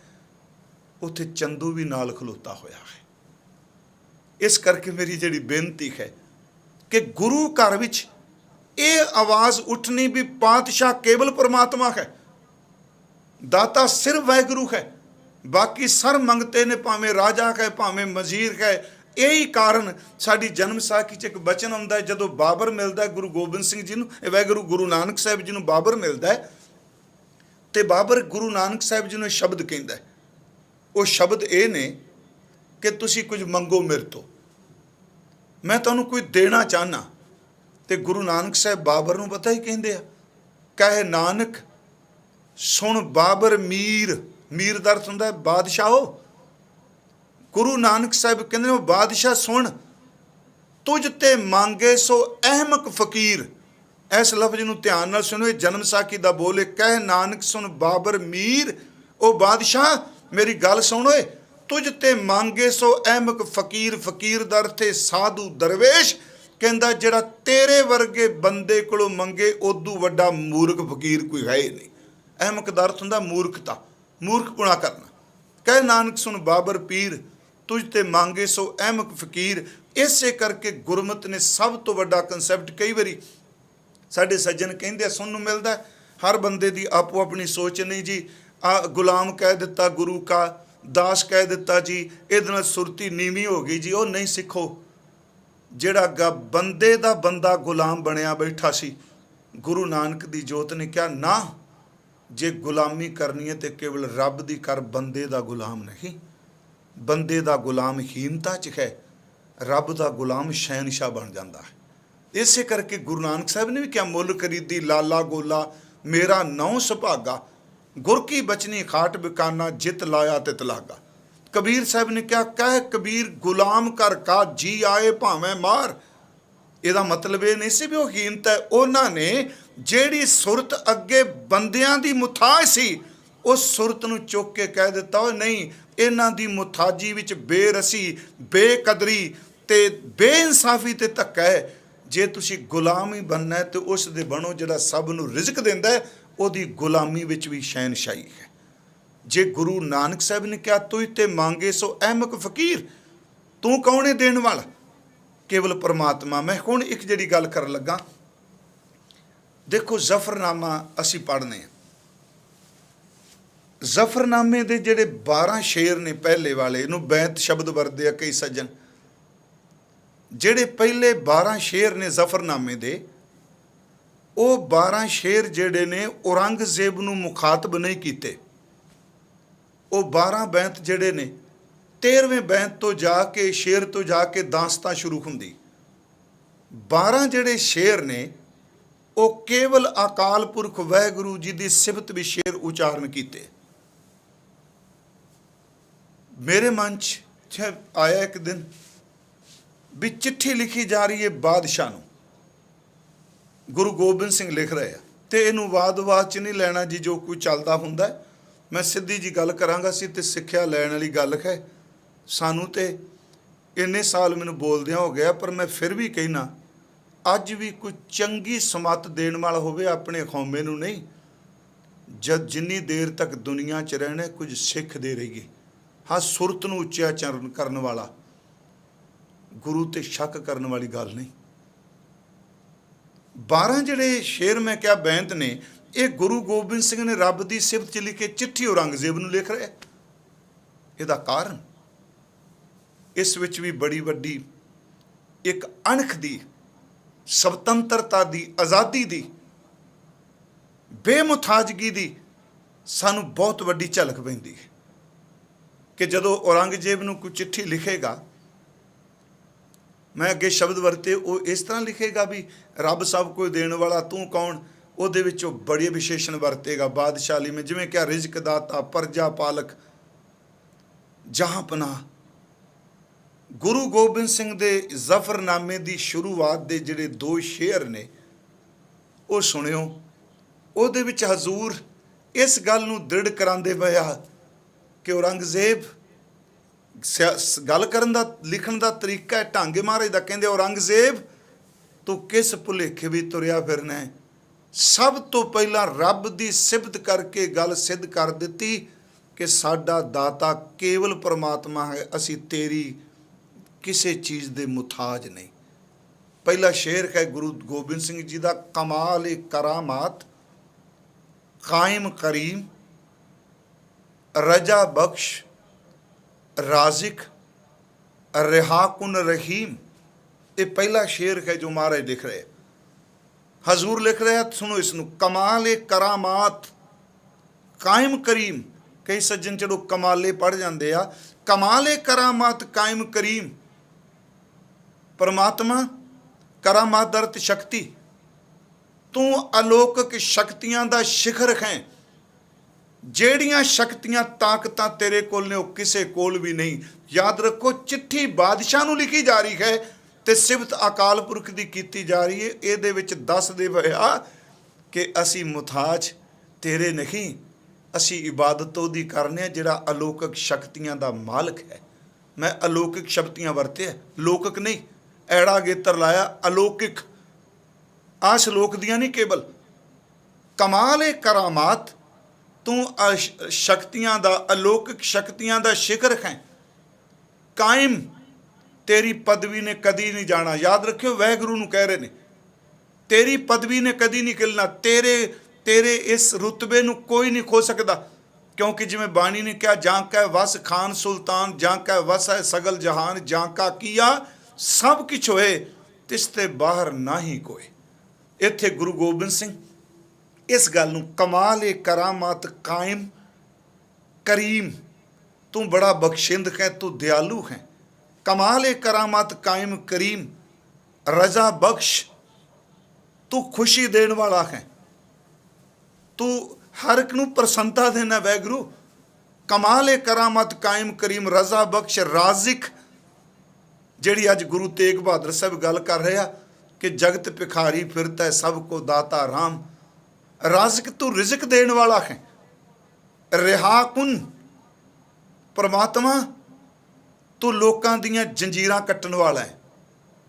ਉੱਥੇ ਚੰਦੂ ਵੀ ਨਾਲ ਖਲੋਤਾ ਹੋਇਆ ਹੈ। ਇਸ ਕਰਕੇ ਮੇਰੀ ਜਿਹੜੀ ਬੇਨਤੀ ਹੈ ਕਿ ਗੁਰੂ ਘਰ ਵਿੱਚ ਇਹ ਆਵਾਜ਼ ਉੱਠਣੀ ਵੀ ਪਾਤਸ਼ਾਹ ਕੇਵਲ ਪਰਮਾਤਮਾ ਹੈ, ਦਾਤਾ ਸਿਰਫ ਵਾਹਿਗੁਰੂ ਹੈ, ਬਾਕੀ ਸਰ ਮੰਗਤੇ ਨੇ, ਭਾਵੇਂ ਰਾਜਾ ਹੈ ਭਾਵੇਂ ਵਜ਼ੀਰ ਹੈ। ਇਹੀ ਕਾਰਨ ਸਾਡੀ ਜਨਮ ਸਾਖੀ 'ਚ ਇੱਕ ਬਚਨ ਆਉਂਦਾ ਹੈ, ਜਦੋਂ ਬਾਬਰ ਮਿਲਦਾ ਗੁਰੂ ਗੋਬਿੰਦ ਸਿੰਘ ਜੀ ਨੂੰ, ਵਾਹਿਗੁਰੂ ਗੁਰੂ ਨਾਨਕ ਸਾਹਿਬ ਜੀ ਨੂੰ ਬਾਬਰ ਮਿਲਦਾ ਹੈ, ਤੇ ਬਾਬਰ ਗੁਰੂ ਨਾਨਕ ਸਾਹਿਬ ਜੀ ਨੂੰ ਸ਼ਬਦ ਕਹਿੰਦਾ ਹੈ। ਉਹ ਸ਼ਬਦ ਇਹ ਨੇ ਕਿ ਤੁਸੀਂ ਕੁਝ ਮੰਗੋ ਮੇਰੇ ਤੋਂ, ਮੈਂ ਤੁਹਾਨੂੰ ਕੋਈ ਦੇਣਾ ਚਾਹੁੰਦਾ। ਤੇ ਗੁਰੂ ਨਾਨਕ ਸਾਹਿਬ ਬਾਬਰ ਨੂੰ ਪਤਾ ਹੀ ਕਹਿੰਦੇ ਆ, ਕਹੇ ਨਾਨਕ ਸੁਣ ਬਾਬਰ ਮੀਰ। ਮੀਰ ਦਾ ਅਰਥ ਹੁੰਦਾ ਬਾਦਸ਼ਾਹ। ਗੁਰੂ ਨਾਨਕ ਸਾਹਿਬ ਕਹਿੰਦੇ ਨੇ, ਉਹ ਬਾਦਸ਼ਾਹ ਸੁਣ, ਤੁਝ ਤੇ ਮੰਗੇ ਸੋ ਅਹਿਮਕ ਫਕੀਰ। ਇਸ ਲਫ਼ਜ਼ ਨੂੰ ਧਿਆਨ ਨਾਲ ਸੁਣੋ, ਇਹ ਜਨਮ ਸਾਖੀ ਦਾ ਬੋਲੇ, ਕਹਿ ਨਾਨਕ ਸੁਣ ਬਾਬਰ ਮੀਰ। ਉਹ ਬਾਦਸ਼ਾਹ ਮੇਰੀ ਗੱਲ ਸੁਣ ਓਏ, ਤੁਝ ਤੇ ਮੰਗੇ ਸੋ ਅਹਿਮਕ ਫਕੀਰ। ਫਕੀਰ ਦਾ ਅਰਥ ਹੈ ਸਾਧੂ ਦਰਵੇਸ਼। ਕਹਿੰਦਾ ਜਿਹੜਾ ਤੇਰੇ ਵਰਗੇ ਬੰਦੇ ਕੋਲੋਂ ਮੰਗੇ, ਉਦੋਂ ਵੱਡਾ ਮੂਰਖ ਫਕੀਰ ਕੋਈ ਹੈ ਹੀ ਨਹੀਂ। ਅਹਿਮਕ ਦਾ ਅਰਥ ਹੁੰਦਾ ਮੂਰਖਤਾ, ਮੂਰਖਪੁਣਾ ਕਰਨਾ। ਕਹਿ ਨਾਨਕ ਸੁਣ ਬਾਬਰ ਪੀਰ, ਤੁਝ ਤੇ ਮੰਗੇ ਸੋ ਅਹਿਮਕ ਫਕੀਰ। ਇਸੇ ਕਰਕੇ ਗੁਰਮਤਿ ਨੇ ਸਭ ਤੋਂ ਵੱਡਾ ਕਨਸੈਪਟ, ਕਈ ਵਾਰੀ ਸਾਡੇ ਸੱਜਣ ਕਹਿੰਦੇ ਆ ਸੁਣਨ ਨੂੰ ਮਿਲਦਾ, ਹਰ ਬੰਦੇ ਦੀ ਆਪੋ ਆਪਣੀ ਸੋਚ ਨਹੀਂ ਜੀ। ਗੁਲਾਮ ਕਹਿ ਦਿੱਤਾ ਗੁਰੂ ਕਾ, ਦਾਸ ਕਹਿ ਦਿੱਤਾ ਜੀ, ਇਹਦੇ ਨਾਲ ਸੁਰਤੀ ਨੀਵੀਂ ਹੋ ਗਈ ਜੀ। ਉਹ ਨਹੀਂ, ਸਿੱਖੋ। ਜਿਹੜਾ ਬੰਦੇ ਦਾ ਬੰਦਾ ਗੁਲਾਮ ਬਣਿਆ ਬੈਠਾ ਸੀ, ਗੁਰੂ ਨਾਨਕ ਦੀ ਜੋਤ ਨੇ ਕਿਹਾ ਨਾ, ਜੇ ਗੁਲਾਮੀ ਕਰਨੀ ਹੈ ਤੇ ਕੇਵਲ ਰੱਬ ਦੀ ਕਰ, ਬੰਦੇ ਦਾ ਗੁਲਾਮ ਨਹੀਂ। ਬੰਦੇ ਦਾ ਗੁਲਾਮ ਹੀਨਤਾ 'ਚ ਹੈ, ਰੱਬ ਦਾ ਗੁਲਾਮ ਸ਼ਹਿਨਸ਼ਾਹ ਬਣ ਜਾਂਦਾ ਹੈ। ਇਸੇ ਕਰਕੇ ਗੁਰੂ ਨਾਨਕ ਸਾਹਿਬ ਨੇ ਵੀ ਕਿਹਾ, ਮੁੱਲ ਖਰੀਦੀ ਲਾਲਾ ਗੋਲਾ, ਮੇਰਾ ਨਹੁੰ ਸੁਭਾਗਾ, ਗੁਰ ਕੀ ਬਚਨੀ ਖਾਟ ਬਿਕਾਨਾ, ਜਿਤ ਲਾਇਆ ਤਿਤ ਲਾਗਾ। ਕਬੀਰ ਸਾਹਿਬ ਨੇ ਕਿਹਾ, ਕਹਿ ਕਬੀਰ ਗੁਲਾਮ ਕਰ ਕਾ, ਜੀ ਆਏ ਭਾਵੇਂ ਮਾਰ। ਇਹਦਾ ਮਤਲਬ ਇਹ ਨਹੀਂ ਸੀ ਵੀ ਉਹ ਹੀਨਤ ਹੈ। ਉਹਨਾਂ ਨੇ ਜਿਹੜੀ ਸੁਰਤ ਅੱਗੇ ਬੰਦਿਆਂ ਦੀ ਮੁਥਾਜ ਸੀ, ਉਸ ਸੁਰਤ ਨੂੰ ਚੁੱਕ ਕੇ ਕਹਿ ਦਿੱਤਾ, ਉਹ ਨਹੀਂ, ਇਹਨਾਂ ਦੀ ਮੁਥਾਜੀ ਵਿੱਚ ਬੇਰਸੀ, ਬੇਕਦਰੀ ਤੇ ਬੇਇਨਸਾਫੀ ਤੇ ਧੱਕਾ ਹੈ। ਜੇ ਤੁਸੀਂ ਗੁਲਾਮ ਹੀ ਬਣਨਾ ਹੈ ਤੇ ਉਸ ਦੇ ਬਣੋ ਜਿਹੜਾ ਸਭ ਨੂੰ ਰਿਜ਼ਕ ਦਿੰਦਾ ਹੈ, ਉਹਦੀ ਗੁਲਾਮੀ ਵਿੱਚ ਵੀ ਸ਼ਹਿਨਸ਼ਾਹੀ ਹੈ। ਜੇ ਗੁਰੂ ਨਾਨਕ ਸਾਹਿਬ ਨੇ ਕਿਹਾ, ਤੁਝ ਤੇ ਮੰਗੇ ਸੋ ਅਹਿਮਕ ਫਕੀਰ, ਤੂੰ ਕੌਣ ਹੈ ਦੇਣ ਵਾਲਾ? ਕੇਵਲ ਪਰਮਾਤਮਾ। ਮੈਂ ਹੁਣ ਇੱਕ ਜਿਹੜੀ ਗੱਲ ਕਰਨ ਲੱਗਾ, ਦੇਖੋ ਜ਼ਫਰਨਾਮਾ ਅਸੀਂ ਪੜ੍ਹਨੇ ਹਾਂ। ਜ਼ਫਰਨਾਮੇ ਦੇ ਜਿਹੜੇ 12 ਸ਼ੇਰ ਨੇ ਪਹਿਲੇ ਵਾਲੇ, ਇਹਨੂੰ ਬੈਂਤ ਸ਼ਬਦ ਵਰਤਦੇ ਆ ਕਈ ਸੱਜਣ। ਜਿਹੜੇ ਪਹਿਲੇ 12 ਸ਼ੇਰ ਨੇ ਜ਼ਫਰਨਾਮੇ ਦੇ, ਉਹ 12 ਸ਼ੇਰ ਜਿਹੜੇ ਨੇ ਔਰੰਗਜ਼ੇਬ ਨੂੰ ਮੁਖਾਤਬ ਨਹੀਂ ਕੀਤੇ। ਉਹ 12 ਬੈਂਤ ਜਿਹੜੇ ਨੇ, 13ਵੇਂ ਬੈਂਤ ਤੋਂ ਜਾ ਕੇ, ਸ਼ੇਰ ਤੋਂ ਜਾ ਕੇ ਦਾਸਤਾਂ ਸ਼ੁਰੂ ਹੁੰਦੀ। 12 ਜਿਹੜੇ ਸ਼ੇਰ ਨੇ ਉਹ ਕੇਵਲ ਅਕਾਲ ਪੁਰਖ ਵਾਹਿਗੁਰੂ ਜੀ ਦੀ ਸਿਫਤ ਵੀ ਸ਼ੇਰ ਉਚਾਰਨ ਕੀਤੇ। ਮੇਰੇ ਮਨ 'ਚ ਆਇਆ ਇੱਕ ਦਿਨ ਵੀ ਚਿੱਠੀ ਲਿਖੀ ਜਾ ਰਹੀ ਹੈ ਬਾਦਸ਼ਾਹ ਨੂੰ, ਗੁਰੂ ਗੋਬਿੰਦ ਸਿੰਘ ਲਿਖ ਰਹੇ ਆ, ਤੇ ਇਹਨੂੰ ਵਾਦ-ਵਾਦ 'ਚ ਨਹੀਂ ਲੈਣਾ ਜੀ, ਜੋ ਕੋਈ ਚੱਲਦਾ ਹੁੰਦਾ। ਮੈਂ ਸਿੱਧੀ ਜੀ ਗੱਲ ਕਰਾਂਗਾ, ਸੀ ਤੇ ਸਿੱਖਿਆ ਲੈਣ ਵਾਲੀ ਗੱਲ ਹੈ। ਸਾਨੂੰ ਤੇ ਇੰਨੇ ਸਾਲ ਮੈਨੂੰ ਬੋਲਦਿਆਂ ਹੋ ਗਿਆ, ਪਰ ਮੈਂ ਫਿਰ ਵੀ ਕਹਿਣਾ, ਅੱਜ ਵੀ ਕੋਈ ਚੰਗੀ ਸਮੱਤ ਦੇਣ ਵਾਲਾ ਹੋਵੇ ਆਪਣੇ ਕੌਮੇ ਨੂੰ ਨਹੀਂ। जद जिन्नी देर तक दुनिया च रहना कुछ सिखते रहिए। हाँ, सुरत नूं उच्चारण करन वाला, गुरु ते शक करन वाली गल नहीं। 12 ਜਿਹੜੇ शेर मैं क्या बैंत ने, ये गुरु गोबिंद सिंह ने रब की सिफत च लिखे चिट्ठी औरंगजेब नूं लिख रहे। ਇਹਦਾ ਕਾਰਨ इस विच भी बड़ी वड्डी एक अणख दी, स्वतंत्रता दी, आज़ादी दी, बेमुथाजगी दी सानू बहुत वड्डी झलक पैंदी है कि जदों औरंगजेब नूं कोई चिट्ठी लिखेगा, मैं अगे शब्द वरते वो इस तरह लिखेगा भी रब सब कोई देने वाला तू कौन, ਉਹਦੇ ਵਿੱਚੋਂ बड़े विशेषण वरतेगा बादशाही में, जिमें क्या रिजक दाता, प्रजा पालक, जहां पनाह। गुरु गोबिंद सिंह दे जफरनामे की शुरुआत के जिहड़े 2 शेर ने वो सुनियो। ਉਹਦੇ ਵਿੱਚ हजूर इस गल नूं दृढ़ करांदे पए आ कि औरंगजेब गल करन दा, लिखण दा तरीका है, ढंग है महाराज दा। कहंदे औरंगजेब तू किस भुलेखे भी तुरिया फिरना है, सब तो पहला रब की सिफत करके गल सिद्ध कर दिती कि साडा दाता केवल परमात्मा है, असी तेरी किसी चीज़ दे मुताज नहीं। पहला शेर है गुरु गोबिंद सिंह जी का, कमाल ए करामात कायम करीम रजा बख्श राजिक रिहाकुन रहीम। ये पहला शेर है जो महाराज लिख रहे, हजूर लिख रहे हैं। सुनो इसनू, कमाल ए करामात कायम करीम। कई सज्जन चलो कमाले पढ़ जाते आ, कमाल ए करामात कायम करीम। परमात्मा करामात दा अर्थ शक्ति, तू अलौकिक शक्तियां दा शिखर है। ਜਿਹੜੀਆਂ शक्तियां ताकतां तेरे कोल ने ਉਹ ਕਿਸੇ ਕੋਲ भी नहीं। याद रखो, चिट्ठी बादशाह ਨੂੰ लिखी जा रही है ਤੇ ਸਿਫਤ ਅਕਾਲ ਪੁਰਖ ਦੀ ਕੀਤੀ ਜਾ ਰਹੀ ਹੈ। ਇਹਦੇ ਵਿੱਚ ਦੱਸਦੇ ਹੋਇਆ ਕਿ ਅਸੀਂ ਮੁਤਾਜ ਤੇਰੇ ਨਹੀਂ, ਅਸੀਂ ਇਬਾਦਤ ਉਹਦੀ ਕਰਨੇ ਆ ਜਿਹੜਾ ਅਲੌਕਿਕ ਸ਼ਕਤੀਆਂ ਦਾ ਮਾਲਕ ਹੈ। ਮੈਂ ਅਲੌਕਿਕ ਸ਼ਕਤੀਆਂ ਵਰਤਿਆ, ਲੌਕਿਕ ਨਹੀਂ। ਐੜਾ ਗੇਤਰ ਲਾਇਆ, ਅਲੌਕਿਕ ਆ ਸ਼ਲੋਕ ਦੀਆਂ ਨਹੀਂ ਕੇਵਲ। ਕਮਾਲ ਏ ਕਰਾਮਾਤ, ਤੂੰ ਸ਼ਕਤੀਆਂ ਦਾ, ਅਲੌਕਿਕ ਸ਼ਕਤੀਆਂ ਦਾ ਸ਼ਿਖਰ ਹੈ। ਕਾਇਮ तेरी पदवी ने कदी नहीं जाना। याद रखियो, वाहगुरू नूं कह रहे ने तेरी पदवी ने कदी नहीं खिलना, तेरे इस रुतबे नूं कोई नहीं खो सकता। क्योंकि जिमें बाणी ने कहा, जां कै वस खान सुल्तान, जां कै वस है सगल जहान, जां का किया सब किछ होए, तिसते बाहर ना ही कोई। इत्थे गुरु गोबिंद सिंह इस गल नूं कमाल ए करामात कायम करीम, तू बड़ा बख्शिंद है, तू दयालु है। कमाल ए करामात कायम करीम रजा बख्श, तू खुशी देने वाला है, तू हर एक नूं प्रसन्नता देना वाहगुरू। कमाल ए करामात कायम करीम रजा बख्श राजिक, जिहड़ी अज गुरु तेग बहादुर साहब गल कर रहे कि जगत भिखारी फिरता है सबको दाता राम। राजिक, तू रिजक देने वाला है। रिहाकुन, परमात्मा तू लोकां दियां जंजीरां कट्टण वाला है,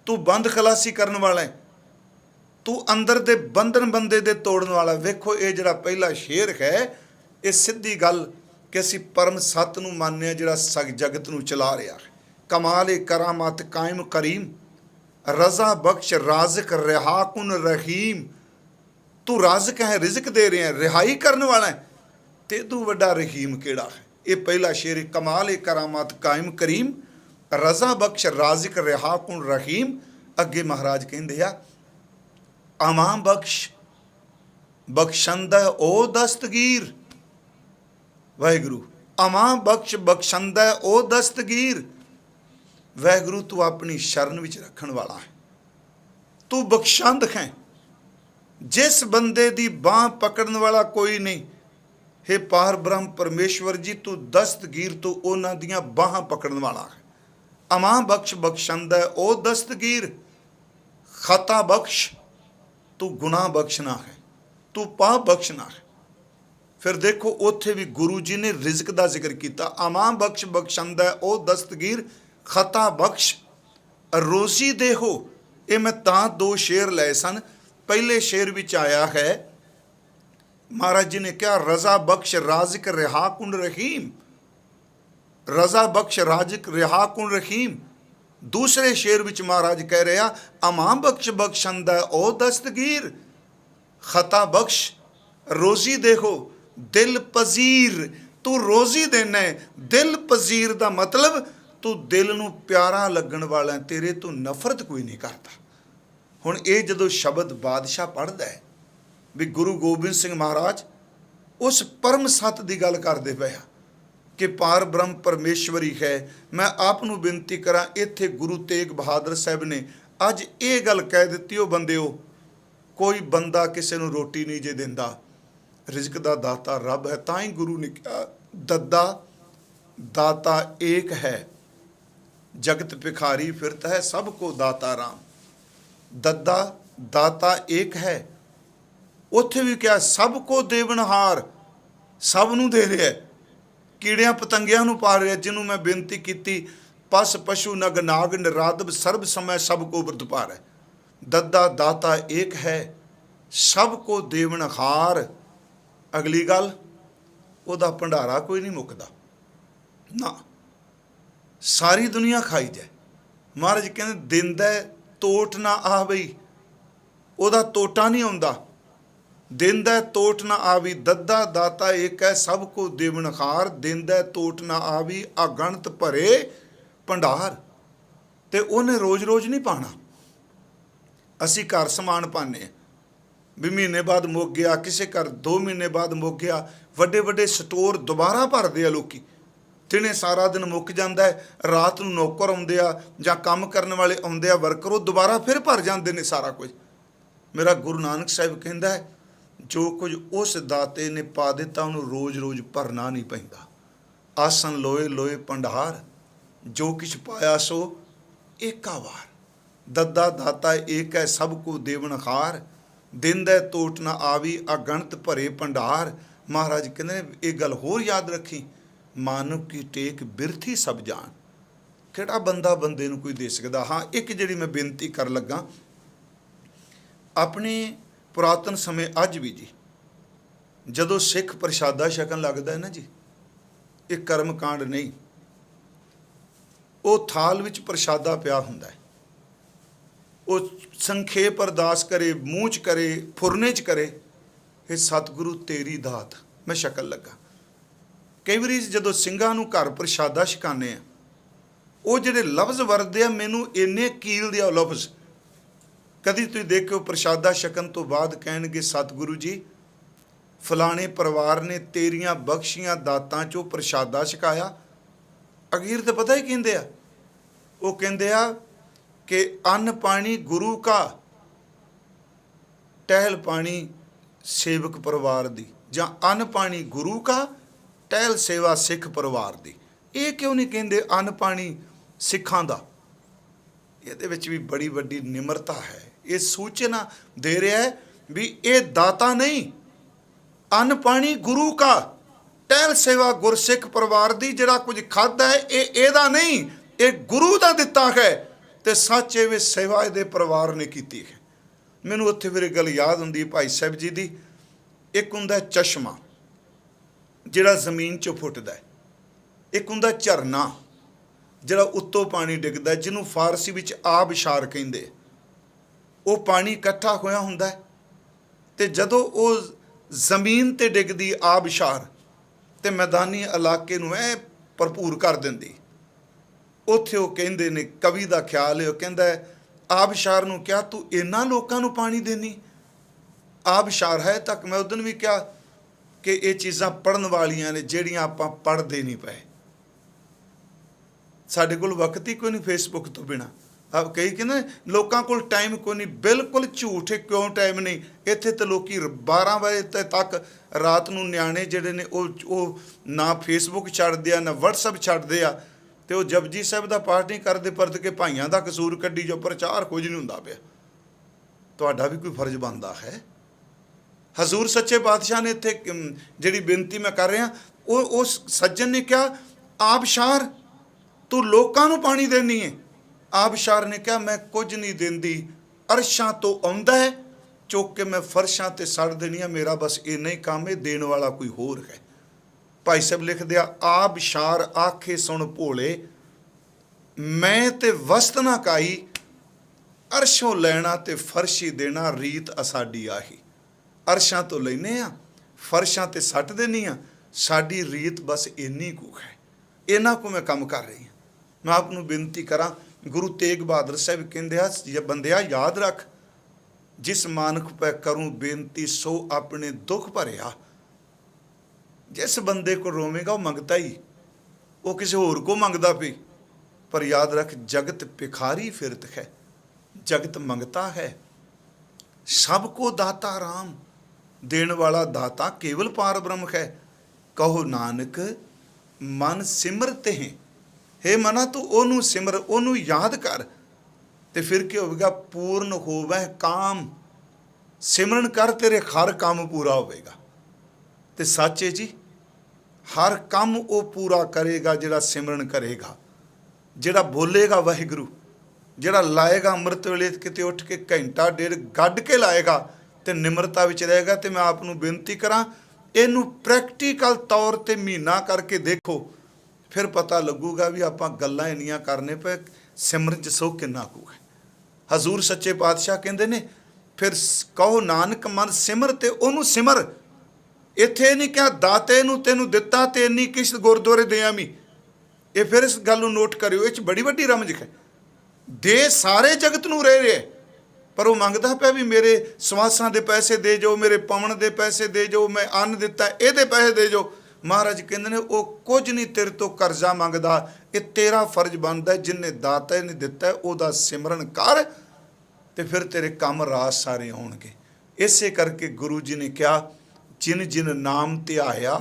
तू बंद खलासी करन वाला है, तू अंदर दे बंधन बंदे दे तोड़न वाला। वेखो, ये जिहड़ा पहला शेर है, ये सीधी गल कि असीं परम सत नूं मान्ने जिहड़ा सग जगत नूं चला रहा है। कमाल ए करामात कायम करीम रजा बख्श राजिक रिहाकुन रहीम, तू राजिक है, रिजक दे रहे हैं, रिहाई करने वाला है, ते तू वड्डा रहीम केड़ा है। ये पहला शेर, कमाल ए करामात कायम करीम रजा बख्श राजिक रिहाकुन रहीम। अगे महाराज कहते आ, अमां बख्श बख्शंदा ओ दस्तगीर। वाहिगुरू, अमां बख्श बख्शंदा ओ दस्तगीर। वाहिगुरू, तू अपनी शरण विच रखण वाला है, तू बख्शंद है। जिस बंदे दी बांह पकड़न वाला कोई नहीं, हे पार ब्रह्म परमेश्वर जी, तू दस्तगीर, तू उन्हां दियां बाहां पकड़न वाला है। अमां बख्श बख्शंदा ओ दस्तगीर, खता बख्श, तू गुनाह बख्शना है, तू पाप बख्शना है। फिर देखो, उत्थे भी गुरु जी ने रिजक का जिक्र किया। अमां बख्श बख्शंदा ओ दस्तगीर खता बख्श रोजी देहो। ये मैं तां 2 शेर लए सन। पहले शेर विच आया है, महाराज जी ने कहा रजा बख्श राजिक रिहा कुन रहीम, रजा बख्श राजिक रिहा कुन रहीम। दूसरे शेर विच महाराज कह रहे अमा बख्श बख्शंदा ओ दस्तगीर, खता बख्श रोजी देखो दिल पजीर। तू रोजी देना है, दिल पजीर का मतलब तू दिल नूं प्यारा लगन वाला, तेरे तो नफरत कोई नहीं करता। हुण ये जदों शब्द बादशाह पढ़दा है भी गुरु गोबिंद सिंह महाराज उस परम सत की गल करते पे कि पार ब्रह्म परमेश्वरी है। मैं आप नूं बेनती करा, इत्थे गुरु तेग बहादुर साहब ने अज ये गल कह दी, हो बंदिओ कोई बंदा किसी नूं रोटी नहीं जे दिंदा, रिजक दा दाता रब है। तां ही गुरु ने कहा दद्दा दाता एक है, जगत भिखारी फिरता है सबको दाता राम। दद्दा दाता एक है, उत्थे भी क्या सबको देवनहार, सब नूं दे रहा है, कीड़ियां पतंगियां नूं पा रहा। जिन्हों मैं बेनती की पस पशु नग नाग निरादब सर्ब समय सबको बरदुपार है। दद्दा दाता एक है, सबको देवनहार। अगली गल ਉਹਦਾ भंडारा कोई नहीं मुकदा ना, सारी दुनिया खाई जाए। महाराज कहते दिंदा तोट ना आ बई, ਉਹਦਾ ਤੋਟਾ नहीं आउंदा, दिंदा तोट ना आवी। दद्दा दाता एक है सबको देवनहार, दिंदा तोट ना आवी अगणत भरे भंडार। ते उन्हें रोज़ रोज़ नहीं पाना। असी घर समान पाने भी महीने बाद मुक गया, किसी घर 2 महीने बाद मुक गया, वड्डे वड्डे स्टोर दोबारा भरते हैं लोग। दिने सारा दिन मुक जाता है, रात नूं नौकर आउंदे आ जां काम करने वाले आउंदे आ वर्कर, वो दोबारा फिर भर जाते हैं सारा कुछ। मेरा गुरु नानक साहिब कहंदा है जो कुछ उस दाते ने पा दिता उन्होंने रोज़ रोज़ भरना नहीं पैंदा। आसन लोए लोए भंडार, जो किछ पाया सो एका वार। दद्दा दाता एक है सबको देवनहार, दिंदा तोट ना आवी अगणत भरे भंडार। महाराज कहते एक गल होर याद रखी, मानव की टेक बिरथी सब जान। किहड़ा बंदा बंदे नूं कोई दे सकदा। हाँ एक जिहड़ी मैं बेनती कर लगा, अपने पुरातन समय अज भी जी जदों सिख प्रशादा छकन लगदा है ना जी, ये कर्म कांड नहीं, वो थाल विच प्रशादा पिया हुंदा है, वो संखेप अरदास करे, मूँह च करे, फुरने च करे, ये सतगुरु तेरी दात मैं छकन लगा। कई बार जदों ਸਿੰਘਾਂ ਨੂੰ घर प्रशादा छकाने वो ਜਿਹੜੇ लफ्ज़ वरतदे आ मैनूं इन्ने कील दे लफ्ज़। कदी तुसीं देखो प्रशादा छकन तो बाद कहणगे सतगुरु जी फलाने परिवार ने तेरियां बख्शियां दातां चों प्रशादा छकाया। अखीर तो पता ही कहंदे आ, वो कहंदे आ कि अन्न पानी गुरु का, टहल पानी सेवक परिवार दी, जां अन्न पानी गुरु का, टहल सेवा सिख परिवार दी। ये क्यों नहीं कहंदे अन्न पानी सिखां दा? ये विच भी बड़ी वड्डी निमरता है। ये सूचना दे रहा है भी ये दाता नहीं, अन्न पानी गुरु का, टहल सेवा गुरसिख परिवार दी। जिहड़ा कुछ खादा है ये एदा नहीं, ये गुरु दा दिता है, ते सच ये सेवा इहदे परिवार ने कीती है। मैनूं उत्थे फिर गल याद हुंदी भाई साहब जी दी। एक हुंदा चश्मा जिहड़ा जमीन चों फुटदा है, एक हुंदा झरना जिहड़ा उत्तों पानी डिगदा, जिन्हों फारसी विच आबशार कहिंदे। वो पानी इकट्ठा होया हुंदा है ते जदों वो जमीन ते डिगदी आबशार ते मैदानी इलाके नूं ऐ भरपूर कर दिंदी। उत्थे वो कहिंदे ने, कवि दा ख्याल है, वो कहंदा है आबशार नूं क्या तू इन्हां लोकां नूं पानी देनी? आबशार है तक मैं उदन भी क्या कि ये चीज़ां पढ़न वालियां ने जिहड़ियां आपां पढ़दे नहीं पए। साडे कोल वक्त ही कोई नहीं फेसबुक तो बिना। आप कई कहते लोगों को टाइम कोई नहीं, बिल्कुल झूठ है। क्यों टाइम नहीं? इत्थे तो लोग 12 बजे तक रात नूं न्याणे जिहड़े ने वो ना फेसबुक छड्डदे आ ना व्हाट्सएप छड्डदे आ, ते वो जपजी साहिब दा पाठ नहीं करते, परत के भाइयों का कसूर कड्डी जो प्रचार कुछ नहीं हुंदा पिया। तुहाडा भी कोई फर्ज बनता है। हजूर सच्चे पातशाह ने इत्थे जिहड़ी बेनती मैं कर रहा, उस सज्जन ने कहा आबशार तू लोकां नूं पानी देनी है। आबशार ने कहा मैं कुछ नहीं देंदी, अरशां तो आउंदा है, ਚੁੱਕ ਕੇ ਮੈਂ ਫਰਸ਼ਾਂ ਤੇ ਸੜ ਦੇਣੀਆਂ, ਮੇਰਾ ਬਸ ਇੰਨਾ ਹੀ ਕੰਮ ਹੈ, ਦੇਣ ਵਾਲਾ ਕੋਈ ਹੋਰ ਹੈ। ਭਾਈ ਸਾਹਿਬ ਲਿਖਦੇ ਆ, ਆ ਬਿਸ਼ਾਰ ਆਖੇ ਸੁਣ ਭੋਲੇ, ਮੈਂ ਤੇ ਵਸਤ ਨਾ ਕਾਈ, ਅਰਸ਼ੋਂ ਲੈਣਾ ਤੇ ਫਰਸ਼ੀ ਦੇਣਾ, ਰੀਤ ਅਸਾਡੀ ਆਹੀ। ਅਰਸ਼ਾਂ ਤੋਂ ਲੈਨੇ ਆ, ਫਰਸ਼ਾਂ ਤੇ ਸੱਟ ਦੇਣੀ ਆ, ਸਾਡੀ ਰੀਤ ਬਸ ਇੰਨੀ ਕੁ ਹੈ, ਇਹਨਾਂ ਕੋ ਮੈਂ ਕੰਮ ਕਰ ਰਹੀ ਹਾਂ। ਮੈਂ ਆਪ ਨੂੰ ਬੇਨਤੀ ਕਰਾਂ, ਗੁਰੂ ਤੇਗ ਬਹਾਦਰ ਸਾਹਿਬ ਕਹਿੰਦੇ ਆ, ਜੇ ਬੰਦਿਆ ਯਾਦ ਰੱਖ, ਜਿਸ ਮਾਨਕ ਪੈ ਕਰੂੰ ਬੇਨਤੀ, ਸੋ ਆਪਣੇ ਦੁੱਖ ਭਰਿਆ। ਜਿਸ ਬੰਦੇ ਕੋ ਰੋਵੇਗਾ ਉਹ ਮੰਗਤਾ ਹੀ, ਉਹ ਕਿਸੇ ਹੋਰ ਕੋ ਮੰਗਦਾ ਪਈ। ਪਰ ਯਾਦ ਰੱਖ, ਜਗਤ ਭਿਖਾਰੀ ਫਿਰਤ ਹੈ, ਜਗਤ ਮੰਗਤਾ ਹੈ। ਸਭ ਕੋ ਦਾਤਾ ਰਾਮ, ਦੇਣ ਵਾਲਾ ਦਾਤਾ ਕੇਵਲ ਪਾਰ ਬ੍ਰਹਮ ਹੈ। ਕਹੋ ਨਾਨਕ ਮਨ ਸਿਮਰਤ ਹੈ। ਹੇ ਮਨਾ, ਤੂੰ ਉਹਨੂੰ ਸਿਮਰ, ਉਹਨੂੰ ਯਾਦ ਕਰ, ਤੇ ਫਿਰ ਕੀ ਹੋਵੇਗਾ? ਪੂਰਨ ਹੋਵੇ ਕਾਮ। ਸਿਮਰਨ ਕਰ, ਤੇਰੇ ਹਰ ਕੰਮ ਪੂਰਾ ਹੋਵੇਗਾ। ਤੇ ਸੱਚ ਹੈ ਜੀ, ਹਰ ਕੰਮ ਉਹ ਪੂਰਾ ਕਰੇਗਾ ਜਿਹੜਾ ਸਿਮਰਨ ਕਰੇਗਾ, ਜਿਹੜਾ ਬੋਲੇਗਾ ਵਾਹਿਗੁਰੂ, ਜਿਹੜਾ ਲਾਏਗਾ ਅੰਮ੍ਰਿਤ ਵੇਲੇ ਕਿਤੇ ਉੱਠ ਕੇ ਘੰਟਾ ਡੇਢ ਗੱਡ ਕੇ ਲਾਏਗਾ ਤੇ ਨਿਮਰਤਾ ਵਿੱਚ ਰਹੇਗਾ। ਤੇ ਮੈਂ ਆਪ ਨੂੰ ਬੇਨਤੀ ਕਰਾਂ, ਇਹਨੂੰ ਪ੍ਰੈਕਟੀਕਲ ਤੌਰ ਤੇ ਮਹੀਨਾ ਕਰਕੇ ਦੇਖੋ, ਫਿਰ ਪਤਾ ਲੱਗੂਗਾ ਵੀ ਆਪਾਂ ਗੱਲਾਂ ਇੰਨੀਆਂ ਕਰਨੇ ਪਏ, ਸਿਮਰਨ 'ਚ ਸੁੱਖ ਕਿੰਨਾ ਕੁ ਹੈ। ਹਜ਼ੂਰ ਸੱਚੇ ਪਾਤਸ਼ਾਹ ਕਹਿੰਦੇ ਨੇ, ਫਿਰ ਕਹੋ ਨਾਨਕ ਮਨ ਸਿਮਰ, ਤੇ ਉਹਨੂੰ ਸਿਮਰ। ਇੱਥੇ ਨਹੀਂ ਕਿਹਾ ਦਾਤੇ ਨੂੰ ਤੈਨੂੰ ਦਿੱਤਾ ਤੇ ਇੰਨੀ ਕਿਸ਼ਤ ਗੁਰਦੁਆਰੇ ਦੇ ਆਵੀਂ। ਇਹ ਫਿਰ ਇਸ ਗੱਲ ਨੂੰ ਨੋਟ ਕਰਿਓ, ਇਹ 'ਚ ਬੜੀ ਵੱਡੀ ਰਮਜ ਹੈ। ਦੇ ਸਾਰੇ ਜਗਤ ਨੂੰ ਰਹਿ ਰਿਹਾ, ਪਰ ਉਹ ਮੰਗਦਾ ਪਿਆ ਵੀ ਮੇਰੇ ਸਵਾਸਾਂ ਦੇ ਪੈਸੇ ਦੇ ਜਾਓ, ਮੇਰੇ ਪਵਨ ਦੇ ਪੈਸੇ ਦੇ ਜਾਓ, ਮੈਂ ਅੰਨ ਦਿੱਤਾ ਇਹਦੇ ਪੈਸੇ ਦੇ ਜਾਓ। ਮਹਾਰਾਜ ਕਹਿੰਦੇ ਨੇ, ਉਹ ਕੁਝ ਨਹੀਂ ਤੇਰੇ ਤੋਂ ਕਰਜ਼ਾ ਮੰਗਦਾ, ਇਹ ਤੇਰਾ ਫਰਜ਼ ਬਣਦਾ, ਜਿੰਨੇ ਦਾਤਾ ਨੇ ਦਿੱਤਾ ਉਹਦਾ ਸਿਮਰਨ ਕਰ, ਤੇ ਫਿਰ ਤੇਰੇ ਕੰਮ ਰਾਸ ਸਾਰੇ ਆਉਣਗੇ। ਇਸੇ ਕਰਕੇ ਗੁਰੂ ਜੀ ਨੇ ਕਿਹਾ, ਜਿਨ ਜਿਨ ਨਾਮ ਧਿਆਇਆ,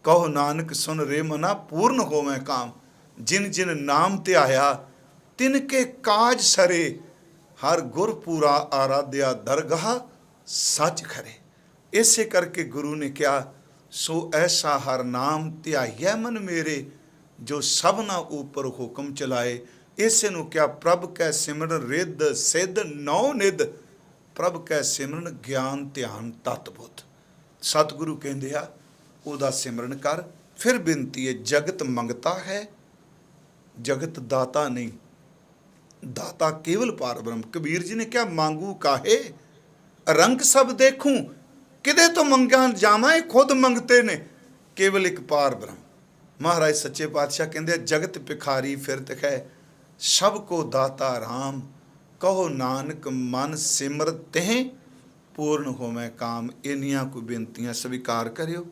ਕਹੋ ਨਾਨਕ ਸੁਨ ਰੇ ਮਨਾ, ਪੂਰਨ ਹੋਵੇਂ ਕਾਮ। ਜਿਨ ਜਿਨ ਨਾਮ ਧਿਆਇਆ, ਤਿਨ ਕੇ ਕਾਜ ਸਰੇ, ਹਰ ਗੁਰ ਪੂਰਾ ਆਰਾਧਿਆ, ਦਰਗਾਹ ਸੱਚ ਖਰੇ। ਇਸੇ ਕਰਕੇ ਗੁਰੂ ਨੇ ਕਿਹਾ, ਸੋ ਐਸਾ ਹਰ ਨਾਮ ਧਿਆਈਐ ਮਨ ਮੇਰੇ, ਜੋ ਸਭਨਾ ਉੱਪਰ ਹੁਕਮ ਚਲਾਏ। ਇਸੇ ਨੂੰ ਕਿਹਾ, ਪ੍ਰਭ ਕੈ ਸਿਮਰਨ ਰਿੱਧ ਸਿੱਧ ਨੌ ਨਿਧ, ਪ੍ਰਭ ਕੈ ਸਿਮਰਨ ਗਿਆਨ ਧਿਆਨ ਤਤ ਬੁੱਧ। ਸਤਿਗੁਰੂ ਕਹਿੰਦੇ ਆ, ਉਹਦਾ ਸਿਮਰਨ ਕਰ। ਫਿਰ ਬੇਨਤੀ ਹੈ, ਜਗਤ ਮੰਗਤਾ ਹੈ, ਜਗਤ ਦਾਤਾ ਨਹੀਂ, ਦਾਤਾ ਕੇਵਲ ਪਾਰ ਬ੍ਰਹਮ। ਕਬੀਰ ਜੀ ਨੇ ਕਿਹਾ, ਮੰਗੂ ਕਾਹੇ ਰੰਗ ਸਭ ਦੇਖੂੰ, ਕਿਦੇ ਤੋਂ ਮੰਗਾਂ ਜਾਵਾਂ, ਇਹ ਖੁਦ ਮੰਗਤੇ ਨੇ, ਕੇਵਲ ਇੱਕ ਪਾਰ ਬ੍ਰਹਮ। ਮਹਾਰਾਜ ਸੱਚੇ ਪਾਤਸ਼ਾਹ ਕਹਿੰਦੇ, ਜਗਤ ਭਿਖਾਰੀ ਫਿਰਤ ਹੈ, ਸਭ ਕੋ ਦਾਤਾ ਰਾਮ। ਕਹੋ ਨਾਨਕ ਮਨ ਸਿਮਰ ਤਹਿ, ਪੂਰਨ ਹੋਵੇਂ ਕਾਮ। ਇੰਨੀਆਂ ਕੋਈ ਬੇਨਤੀਆਂ ਸਵੀਕਾਰ ਕਰਿਓ।